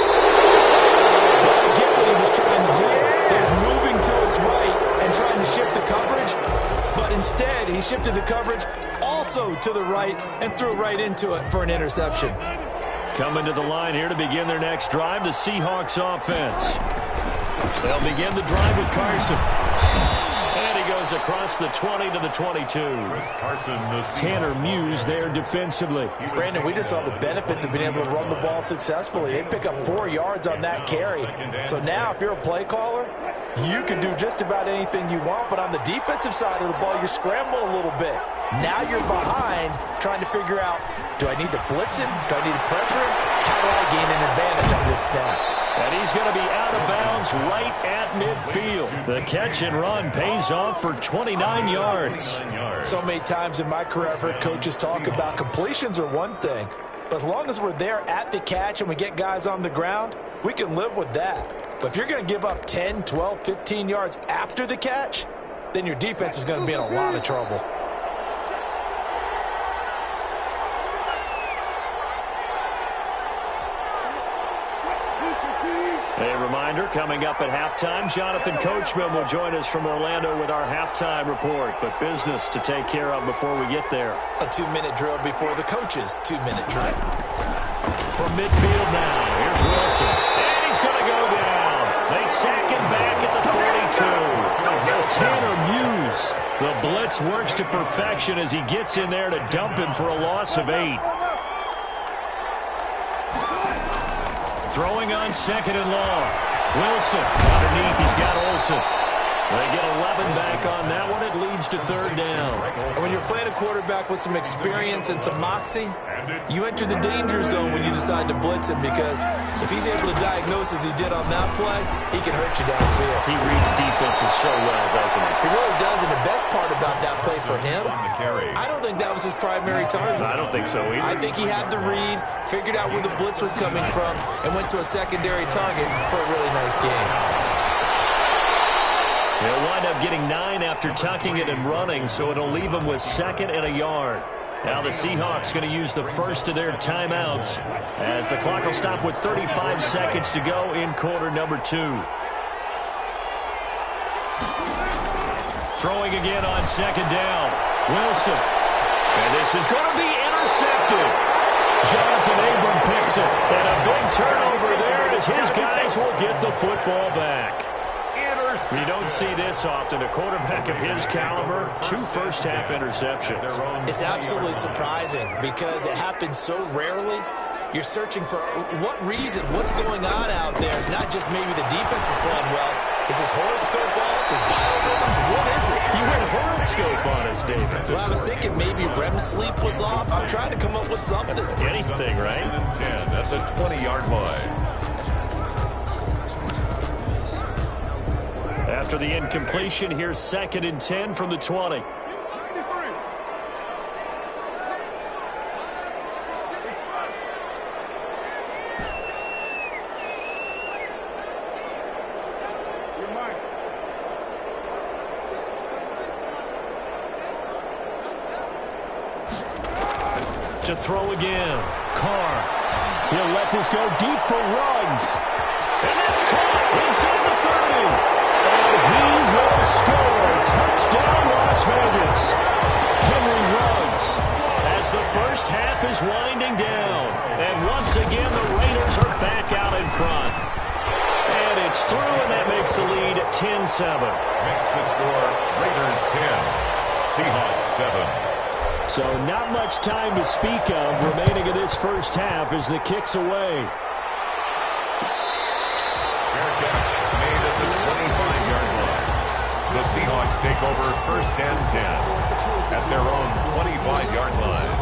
But I get what he was trying to do. He was moving to his right and trying to shift the coverage. But instead, he shifted the coverage also to the right and threw right into it for an interception. Coming to the line here to begin their next drive, the Seahawks offense. They'll begin the drive with Carson. And he goes across the 20 to the 22. Tanner Muse there defensively. Brandon, we just saw the benefits of being able to run the ball successfully. They pick up 4 yards on that carry. So now if you're a play caller, you can do just about anything you want. But on the defensive side of the ball, you're scrambling a little bit. Now you're behind trying to figure out, do I need to blitz him? Do I need to pressure him? How do I gain an advantage on this snap? And he's going to be out of bounds right at midfield. The catch and run pays off for 29 yards. So many times in my career, I've heard coaches talk about completions are one thing. But as long as we're there at the catch and we get guys on the ground, we can live with that. But if you're going to give up 10, 12, 15 yards after the catch, then your defense is going to be in a lot of trouble. A reminder, coming up at halftime, Jonathan Coachman will join us from Orlando with our halftime report. But business to take care of before we get there. A 2-minute drill before the coach's 2-minute drill. From midfield now, here's Wilson. And he's going to go down. They sack him back at the 42. Tanner Muse. The blitz works to perfection as he gets in there to dump him for a loss of 8. Throwing on 2nd and long. Wilson underneath. He's got Olsen. They get 11 back on that one. It leads to 3rd down. And when you're playing a quarterback with some experience and some moxie, you enter the danger zone when you decide to blitz him, because if he's able to diagnose as he did on that play, he can hurt you downfield. He reads defenses so well, doesn't he? He really does, and the best part about that play for him, I don't think that was his primary target. I don't think so either. I think he had the read, figured out where the blitz was coming from, and went to a secondary target for a really nice game. He'll wind up getting 9 after tucking it and running, so it'll leave him with 2nd and a yard. Now the Seahawks going to use the first of their timeouts as the clock will stop with 35 seconds to go in quarter number 2. Throwing again on 2nd down. Wilson. And this is going to be intercepted. Jonathan Abram picks it. And a big turnover there as his guys will get the football back. You don't see this often. A quarterback of his caliber, 2 first-half interceptions. It's absolutely surprising because it happens so rarely. You're searching for what reason, what's going on out there. It's not just maybe the defense is playing well. Is his horoscope off? His biorhythms? What is it? You had horoscope on us, David. Well, I was thinking maybe REM sleep was off. I'm trying to come up with something. Anything, right? 10 at the 20-yard line. After the incompletion, here's 2nd and 10 from the 20. To throw again. Carr. He'll let this go deep for Ruggs. And that's caught inside the 30. And he will score. Touchdown, Las Vegas. Henry Ruggs as the first half is winding down. And once again, the Raiders are back out in front. And it's through, and that makes the lead 10-7. Makes the score Raiders 10, Seahawks 7. So not much time to speak of remaining in this first half as the kick's away. Fair catch made at the 25-yard line. The Seahawks take over 1st and 10 at their own 25-yard line.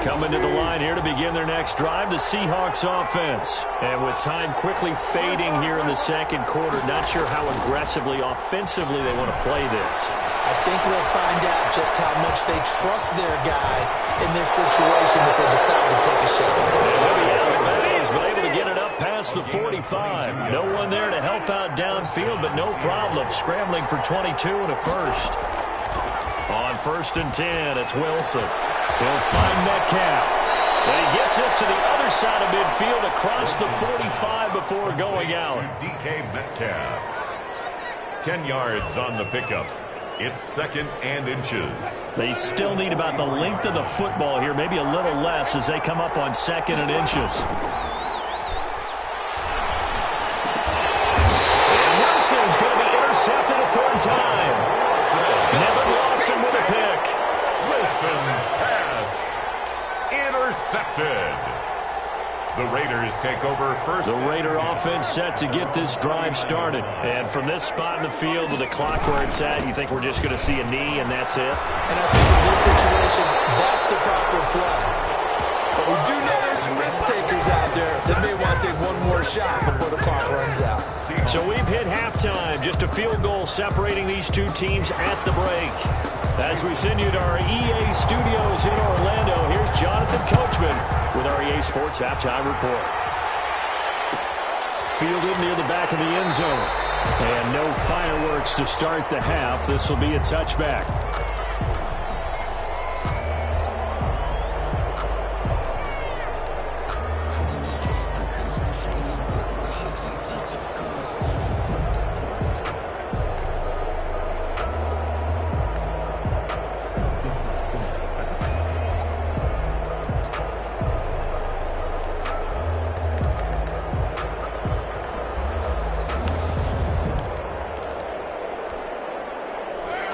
Coming to the line here to begin their next drive, the Seahawks offense. And with time quickly fading here in the 2nd quarter, not sure how aggressively, offensively they want to play this. I think we'll find out just how much they trust their guys in this situation if they decide to take a shot. They'll be out of bounds, but able to get it up past the 45. No one there to help out downfield, but no problem. Scrambling for 22 and a first. On 1st and 10, it's Wilson. He'll find Metcalf. And he gets this to the other side of midfield across the 45 before going out. DK Metcalf. 10 yards on the pickup. It's 2nd and inches. They still need about the length of the football here, maybe a little less as they come up on 2nd and inches. And Wilson's going to be intercepted a 3rd time. Nevin Lawson with a pick. Wilson's pass intercepted. The Raiders take over first. The Raider offense set to get this drive started. And from this spot in the field with the clock where it's at, you think we're just going to see a knee and that's it? And I think in this situation, that's the proper play. But we do know there's some risk takers out there that may want to take one more shot before the clock runs out. So we've hit halftime. Just a field goal separating these two teams at the break. As we send you to our EA studios in Orlando, here's Jonathan Coachman with our EA Sports Halftime Report. Fielded near the back of the end zone. And no fireworks to start the half. This will be a touchback.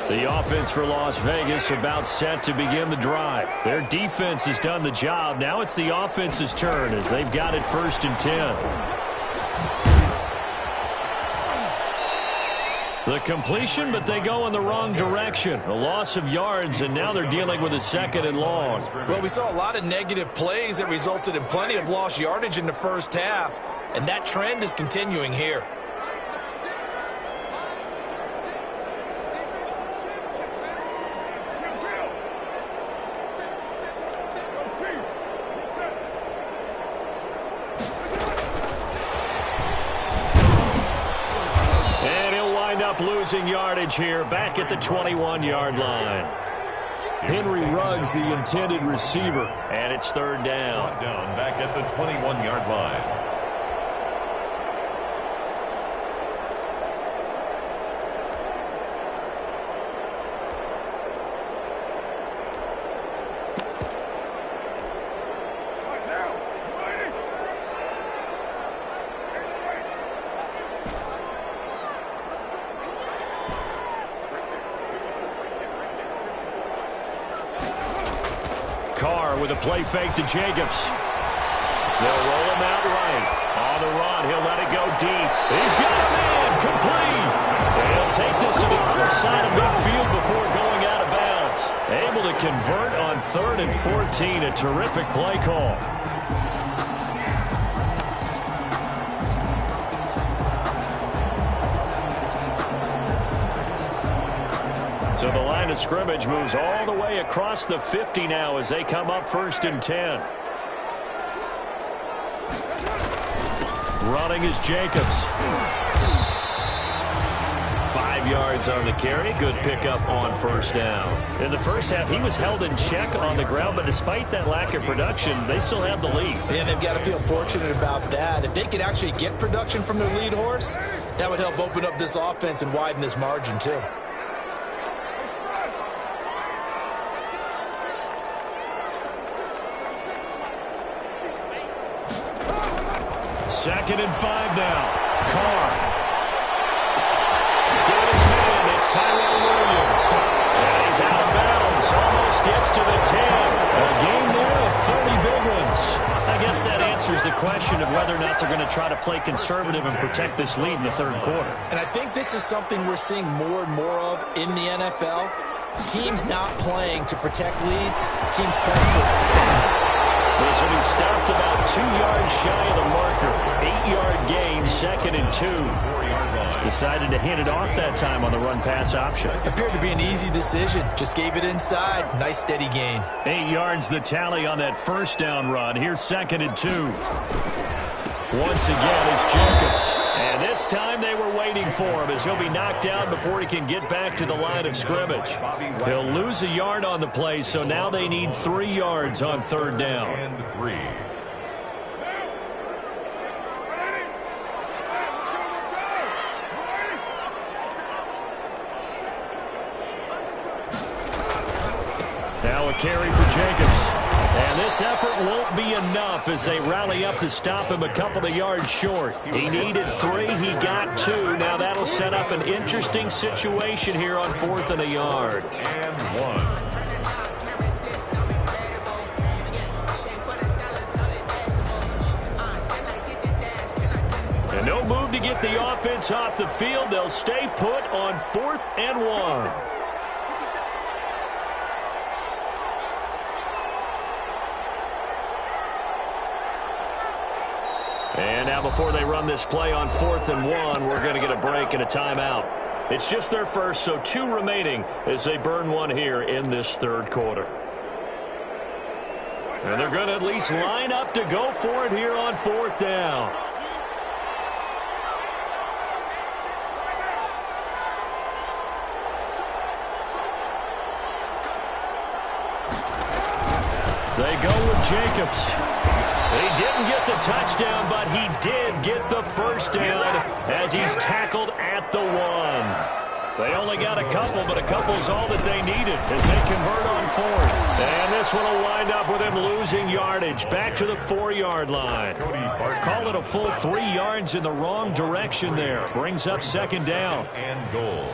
The offense for Las Vegas about set to begin the drive. Their defense has done the job. Now it's the offense's turn as they've got it 1st and 10. The completion, but they go in the wrong direction. A loss of yards, and now they're dealing with a 2nd and long. Well, we saw a lot of negative plays that resulted in plenty of lost yardage in the first half, and that trend is continuing here. Losing yardage here, back at the 21-yard line. Henry Ruggs, the intended receiver, and it's 3rd down. Back at the 21-yard line. With a play fake to Jacobs. They'll roll him out right. On the run, he'll let it go deep. He's got a man, complete. They'll take this to the other side of midfield before going out of bounds. Able to convert on 3rd and 14. A terrific play call. So the line of scrimmage moves all the way across the 50 now as they come up 1st and 10. Running is Jacobs. 5 yards on the carry. Good pickup on 1st down. In the first half, he was held in check on the ground, but despite that lack of production, they still have the lead. And they've got to feel fortunate about that. If they could actually get production from their lead horse, that would help open up this offense and widen this margin too. 2nd and 5 now. Carr. Got his man. It's Tyrell Williams. And he's out of bounds. Almost gets to the 10. A game there of 30 big ones. I guess that answers the question of whether or not they're going to try to play conservative and protect this lead in the 3rd quarter. And I think this is something we're seeing more and more of in the NFL. Teams not playing to protect leads. Teams playing to extend them. This will be stopped about 2 yards shy of the marker. 8-yard gain, 2nd and 2. Decided to hand it off that time on the run-pass option. Appeared to be an easy decision. Just gave it inside. Nice steady gain. 8 yards the tally on that 1st down run. Here's 2nd and 2. Once again, it's Jacobs. And this time they were waiting for him as he'll be knocked down before he can get back to the line of scrimmage. He'll lose a yard on the play, so now they need 3 yards on 3rd down. And 3. Now a carry for Jacobs. And this effort won't be enough as they rally up to stop him a couple of yards short. He needed 3. He got 2. Now that'll set up an interesting situation here on 4th and a yard. And 1. And no move to get the offense off the field. They'll stay put on 4th and 1. And now before they run this play on 4th and 1, we're going to get a break and a timeout. It's just their first, so 2 remaining as they burn 1 here in this 3rd quarter. And they're going to at least line up to go for it here on 4th down. They go with Jacobs. He didn't get the touchdown, but he did get the first down as he's tackled at the 1. They only got a couple, but a couple's all that they needed as they convert on 4th. And this one will wind up with him losing yardage back to the 4-yard line. Call it a full 3 yards in the wrong direction there. Brings up 2nd down. And goal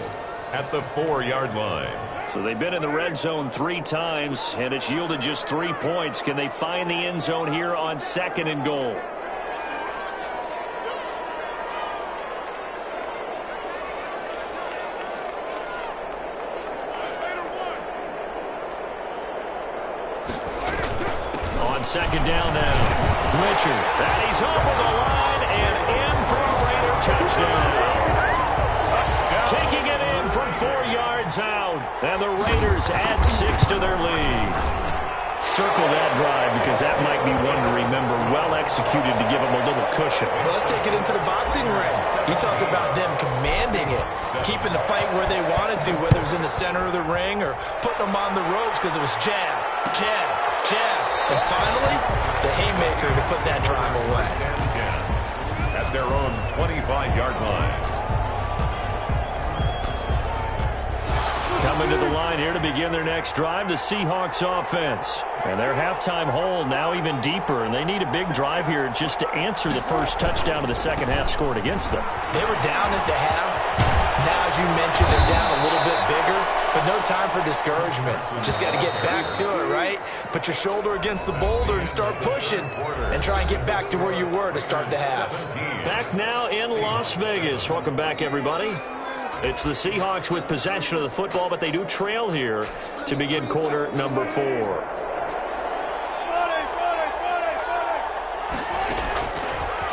at the 4-yard line. So they've been in the red zone 3 times, and it's yielded just 3 points. Can they find the end zone here on 2nd and goal? On 2nd down now, Richard, and he's over the line and in for a Raider touchdown. Taking it in from 4 yards out, and the Raiders add 6 to their lead. Circle that drive because that might be one to remember. Well executed to give them a little cushion. Well, let's take it into the boxing ring. You talk about them commanding it, keeping the fight where they wanted to, whether it was in the center of the ring or putting them on the ropes because it was jab, jab, jab. And finally, the haymaker to put that drive away. At their own 25-yard line. Coming to the line here to begin their next drive, the Seahawks offense. And their halftime hole now even deeper, and they need a big drive here just to answer the first touchdown of the second half scored against them. They were down at the half. Now, as you mentioned, they're down a little bit bigger, but no time for discouragement. Just got to get back to it, right? Put your shoulder against the boulder and start pushing and try and get back to where you were to start the half. Back now in Las Vegas. Welcome back, everybody. It's the Seahawks with possession of the football, but they do trail here to begin quarter number 4.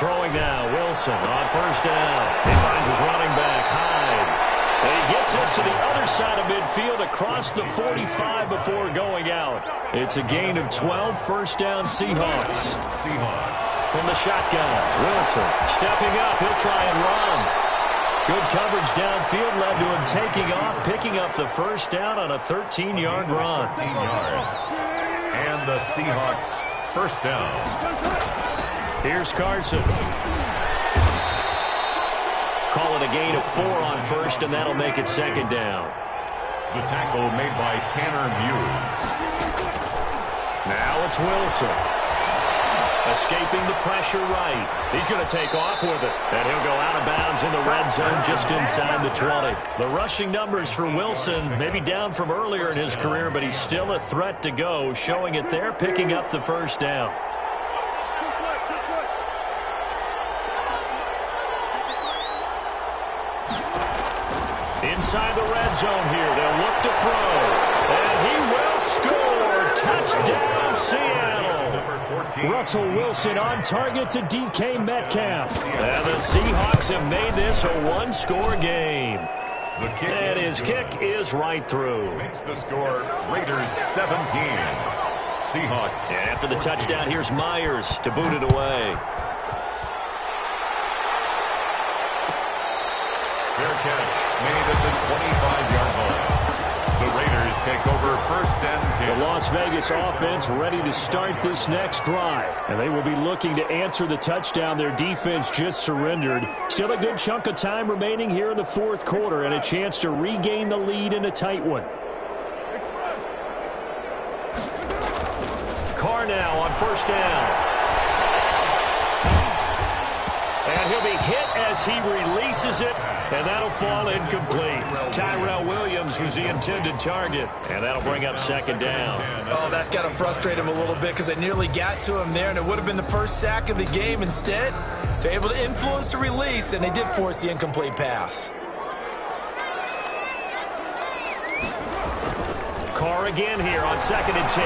Throwing now, Wilson on first down. He finds his running back, Hyde. And he gets us to the other side of midfield across the 45 before going out. It's a gain of 12, first down Seahawks. From the shotgun, Wilson stepping up. He'll try and run. Good coverage downfield led to him taking off, picking up the first down on a 13-yard run. 13 yards. And the Seahawks first down. Here's Carson. Call it a gain of 4 on first, and that'll make it second down. The tackle made by Tanner Muse. Now it's Wilson. Escaping the pressure right. He's going to take off with it. And he'll go out of bounds in the red zone just inside the 20. The rushing numbers for Wilson maybe down from earlier in his career, but he's still a threat to go, showing it there, picking up the first down. Inside the red zone here, they'll look to throw. And he will score. Touchdown, Seattle. Russell Wilson on target to DK Metcalf. And the Seahawks have made this a one-score game. And his kick is right through. Makes the score Raiders 17. Seahawks. And after the touchdown, here's Myers to boot it away. Fair catch made at the 25-yard line. The Raiders take over first and 10. The Las Vegas offense ready to start this next drive. And they will be looking to answer the touchdown their defense just surrendered. Still a good chunk of time remaining here in the fourth quarter and a chance to regain the lead in a tight one. score now on first down. And he'll be hit as he releases it, and that'll fall incomplete. Tyrell Williams was the intended target, and that'll bring up second down. Oh, that's got to frustrate him a little bit because they nearly got to him there, and it would have been the first sack of the game. Instead, they're able to influence the release, and they did force the incomplete pass. Carr again here on 2nd and 10.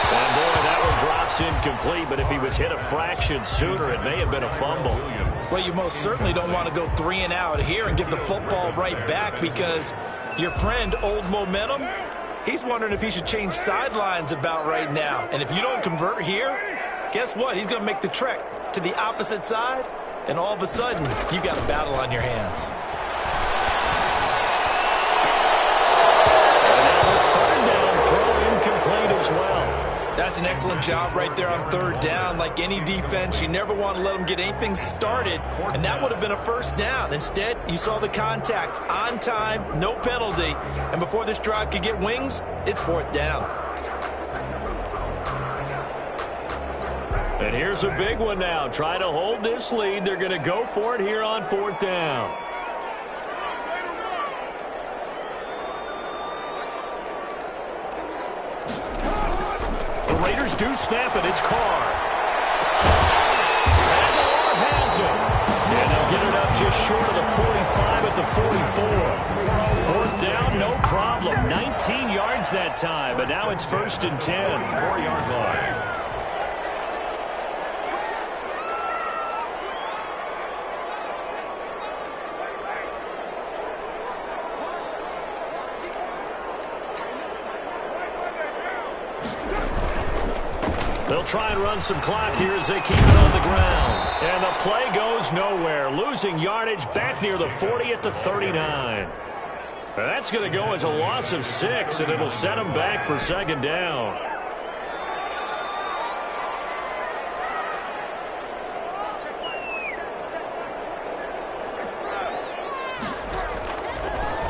And boy, that one drops incomplete, but if he was hit a fraction sooner, it may have been a fumble. Well, you most certainly don't want to go 3 and out here and give the football right back because your friend, Old Momentum, he's wondering if he should change sidelines about right now. And if you don't convert here, guess what? He's going to make the trek to the opposite side, and all of a sudden, you've got a battle on your hands. And now 3rd down, throw incomplete as well. That's an excellent job right there on 3rd down. Like any defense, you never want to let them get anything started, and that would have been a first down. Instead, you saw the contact on time, no penalty, and before this drive could get wings, it's 4th down. And here's a big one now. Trying to hold this lead. They're going to go for it here on 4th down. Raiders do snap it. It's Carr. And Carr has it. And they'll get it up just short of the 45 at the 44. 4th down, no problem. 19 yards that time, but now it's 1st and 10. 4-yard line. They'll try and run some clock here as they keep it on the ground. And the play goes nowhere. Losing yardage back near the 40 at the 39. That's going to go as a loss of 6, and it'll set them back for 2nd down.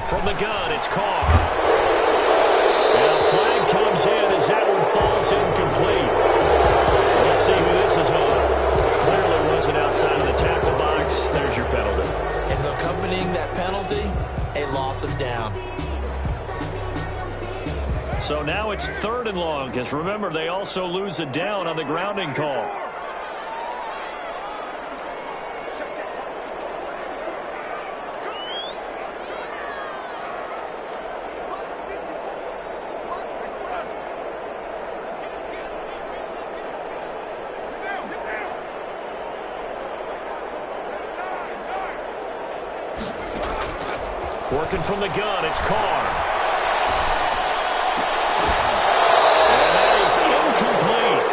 From the gun, it's Carr. And a flag comes in as that one falls incomplete. Let's see who this is on. Clearly wasn't outside of the tackle box. There's your penalty. And accompanying that penalty, a loss of down. So now it's 3rd and long, because remember, they also lose a down on the grounding call. Working from the gun, it's Carr. And that is incomplete.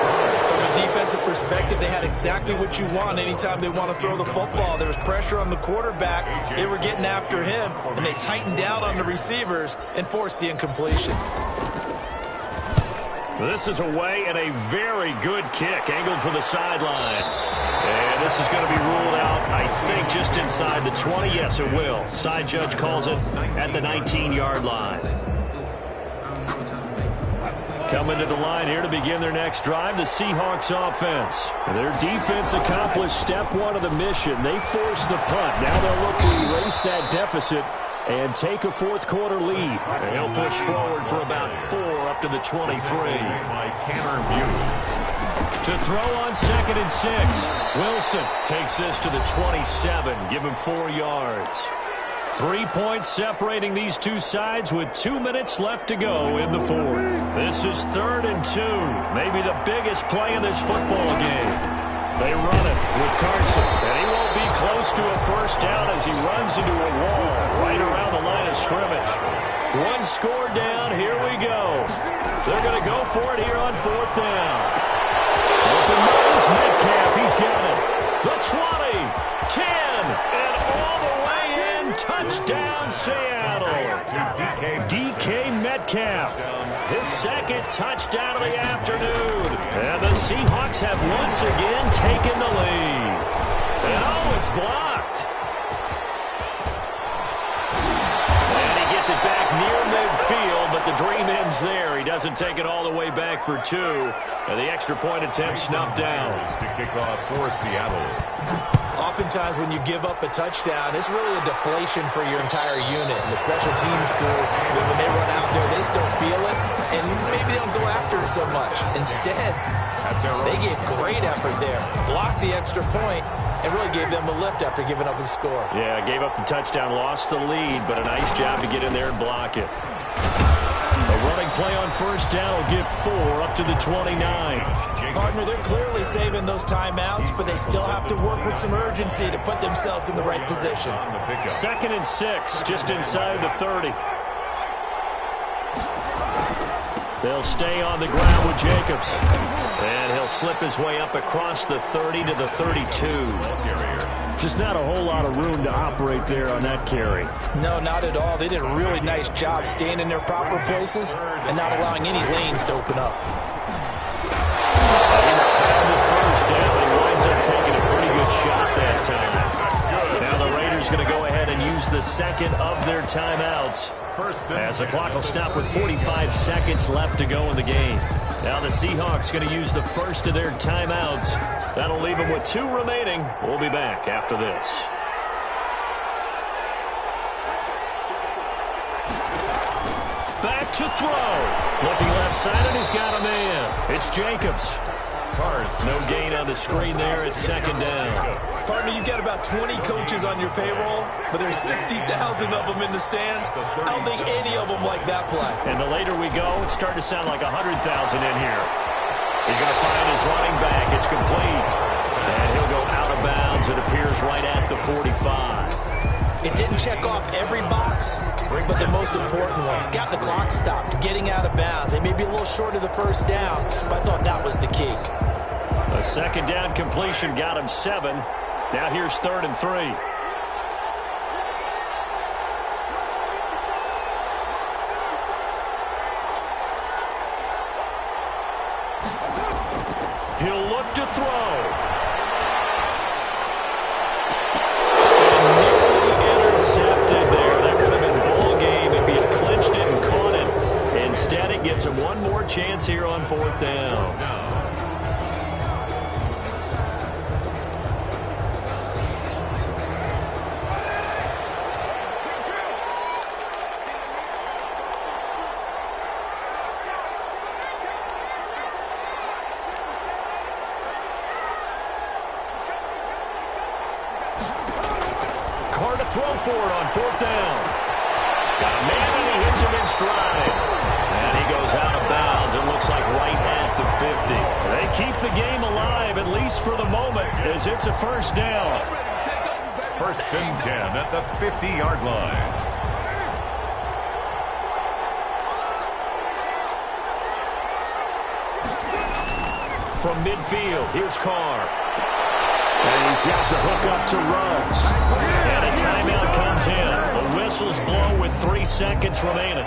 From a defensive perspective, they had exactly what you want anytime they want to throw the football. There was pressure on the quarterback. They were getting after him, and they tightened down on the receivers and forced the incompletion. This is away and a very good kick, angled for the sidelines. And this is going to be ruled out, I think, just inside the 20. Yes, it will. Side judge calls it at the 19-yard line. Coming to the line here to begin their next drive, the Seahawks offense. Their defense accomplished step 1 of the mission. They forced the punt. Now they'll look to erase that deficit and take a 4th quarter lead. They'll push forward for about 4 up to the 23. By Tanner Muse. To throw on 2nd and 6. Wilson takes this to the 27. Give him 4 yards. 3 points separating these two sides with 2 minutes left to go in the 4th. This is 3rd and 2. Maybe the biggest play in this football game. They run it with Carson, and he won't be close to a first down as he runs into a wall right around the line of scrimmage. 1 score down, here we go. They're going to go for it here on 4th down. Open nose, Metcalf, he's got it. The 20, 10, and all the way in, touchdown Seattle. DK Metcalf, his 2nd touchdown of the afternoon. And the Seahawks have once again taken the lead. And oh, it's blocked. And he gets it back near midfield, but the dream ends yards there. He doesn't take it all the way back for 2. And the extra point attempt snuffed down. To kick off for Seattle. Oftentimes when you give up a touchdown, it's really a deflation for your entire unit. And the special teams group, when they run out there, they still feel it, and maybe they don't go after it so much. Instead, they gave great effort there, blocked the extra point, and really gave them a lift after giving up the score. Yeah, gave up the touchdown, lost the lead, but a nice job to get in there and block it. A running play on first down will give 4 up to the 29. Partner, they're clearly saving those timeouts, but they still have to work with some urgency to put themselves in the right position. 2nd and 6, just inside the 30. They'll stay on the ground with Jacobs. And he'll slip his way up across the 30 to the 32. Just not a whole lot of room to operate there on that carry. No, not at all. They did a really nice job staying in their proper places and not allowing any lanes to open up. He found the first down, but he winds up taking a pretty good shot that time. Now the Raiders going to go ahead and use the second of their timeouts, as the clock will stop with 45 seconds left to go in the game. Now the Seahawks going to use the first of their timeouts. That'll leave them with 2 remaining. We'll be back after this. Back to throw. Looking left side, and he's got a man. It's Jacobs. No gain on the screen there at 2nd down. Partner, you've got about 20 coaches on your payroll, but there's 60,000 of them in the stands. I don't think any of them like that play. And the later we go, it's starting to sound like 100,000 in here. He's going to find his running back. It's complete. And he'll go out of bounds. It appears right at the 45. It didn't check off every box, but the most important one. Got the clock stopped, getting out of bounds. They may be a little short of the first down, but I thought that was the key. A 2nd down completion got him 7. Now here's 3rd and 3. He'll look to throw. Intercepted there. That would have been ball game if he had clinched it and caught it. Instead, it gives him one more chance here on 4th down. Carr to throw for it on 4th down. Got a man and he hits him in stride. And he goes out of bounds. It looks like right at the 50. They keep the game alive, at least for the moment, as it's a first down. 1st and 10 at the 50-yard line. From midfield, here's Carr. And he's got the hook up to Ruggs. And a timeout comes in. The whistles blow with 3 seconds remaining.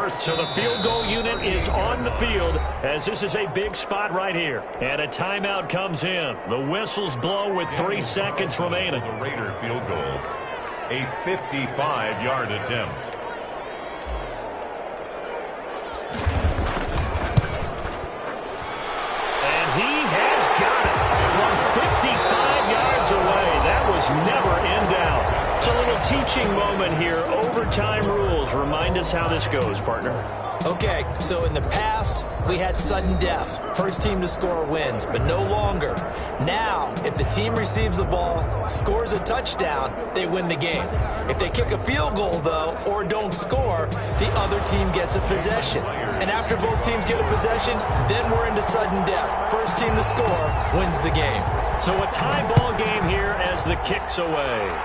So the field goal unit is on the field, as this is a big spot right here. And a timeout comes in. The whistles blow with 3 seconds remaining. The Raider field goal. A 55-yard attempt. From 55 yards away. That was never in doubt. It's a little teaching moment here. Overtime rules. Remind us how this goes, partner. Okay, so in the past, we had sudden death. First team to score wins, but no longer. Now, if the team receives the ball, scores a touchdown, they win the game. If they kick a field goal, though, or don't score, the other team gets a possession. And after both teams get a possession, then we're into sudden death. First team to score wins the game. So a tie ball game here as the kick's away.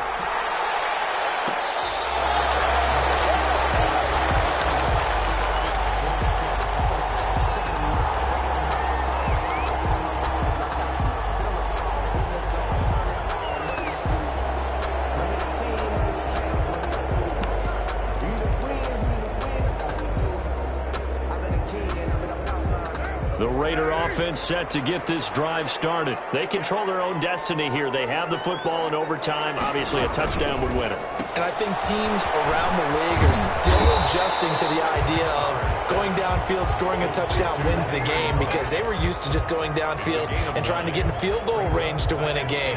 The Raider offense set to get this drive started. They control their own destiny here. They have the football in overtime. Obviously, a touchdown would win it. And I think teams around the league are still adjusting to the idea of going downfield, scoring a touchdown wins the game because they were used to just going downfield and trying to get in field goal range to win a game.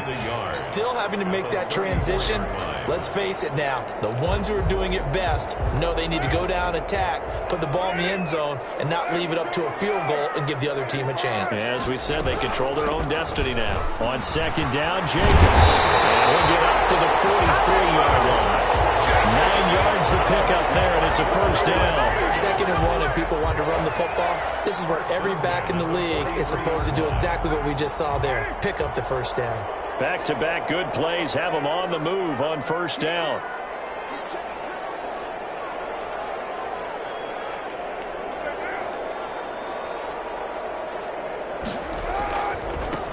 Still having to make that transition. Let's face it now, the ones who are doing it best know they need to go down, attack, put the ball in the end zone, and not leave it up to a field goal and give the other team a chance. As we said, they control their own destiny now. On second down, Jacobs. And he'll get up to the 43-yard line. 9 yards to pick up there, and it's a first down. 2nd and 1, and people want to run the football. This is where every back in the league is supposed to do exactly what we just saw there. Pick up the first down. Back-to-back good plays have them on the move on first down.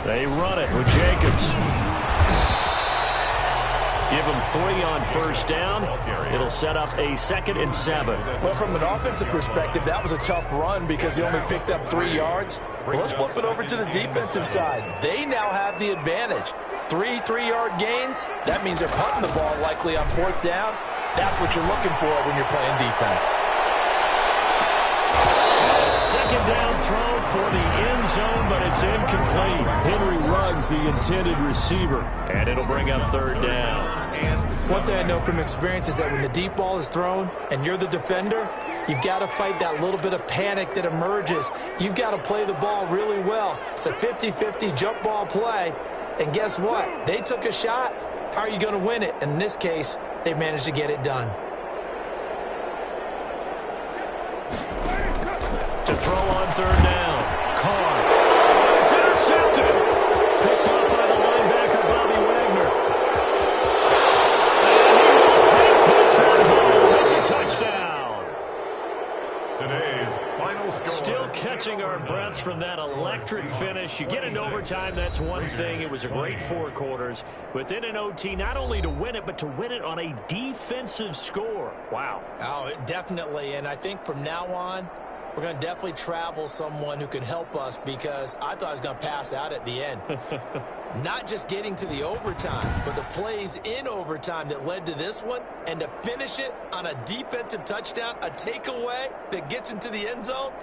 They run it with Jacobs. Give them 3 on first down. It'll set up a 2nd and 7. Well, from an offensive perspective, that was a tough run because they only picked up 3 yards. Well, let's flip it over to the defensive side. They now have the advantage. 3 3-yard gains. That means they're punting the ball likely on 4th down. That's what you're looking for when you're playing defense. Second down throw for the end zone, but it's incomplete. Henry Ruggs, the intended receiver, and it'll bring up 3rd down. One thing I know from experience is that when the deep ball is thrown and you're the defender, you've got to fight that little bit of panic that emerges. You've got to play the ball really well. It's a 50-50 jump ball play, and guess what? They took a shot. How are you going to win it? And in this case, they managed to get it done. To throw on 3rd down. Carr. It's intercepted. Picked up by the linebacker, Bobby Wagner. And he will take this one home. It's a touchdown. Today's final score. Still catching our breaths from that electric finish. You get into overtime, that's one thing. It was a great 4 quarters. But then in OT, not only to win it, but to win it on a defensive score. Wow. Oh, definitely. And I think from now on, we're going to definitely travel someone who can help us because I thought I was going to pass out at the end. Not just getting to the overtime, but the plays in overtime that led to this one, and to finish it on a defensive touchdown, a takeaway that gets into the end zone.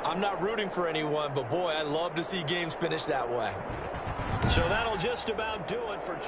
I'm not rooting for anyone, but boy, I love to see games finish that way. So that'll just about do it for...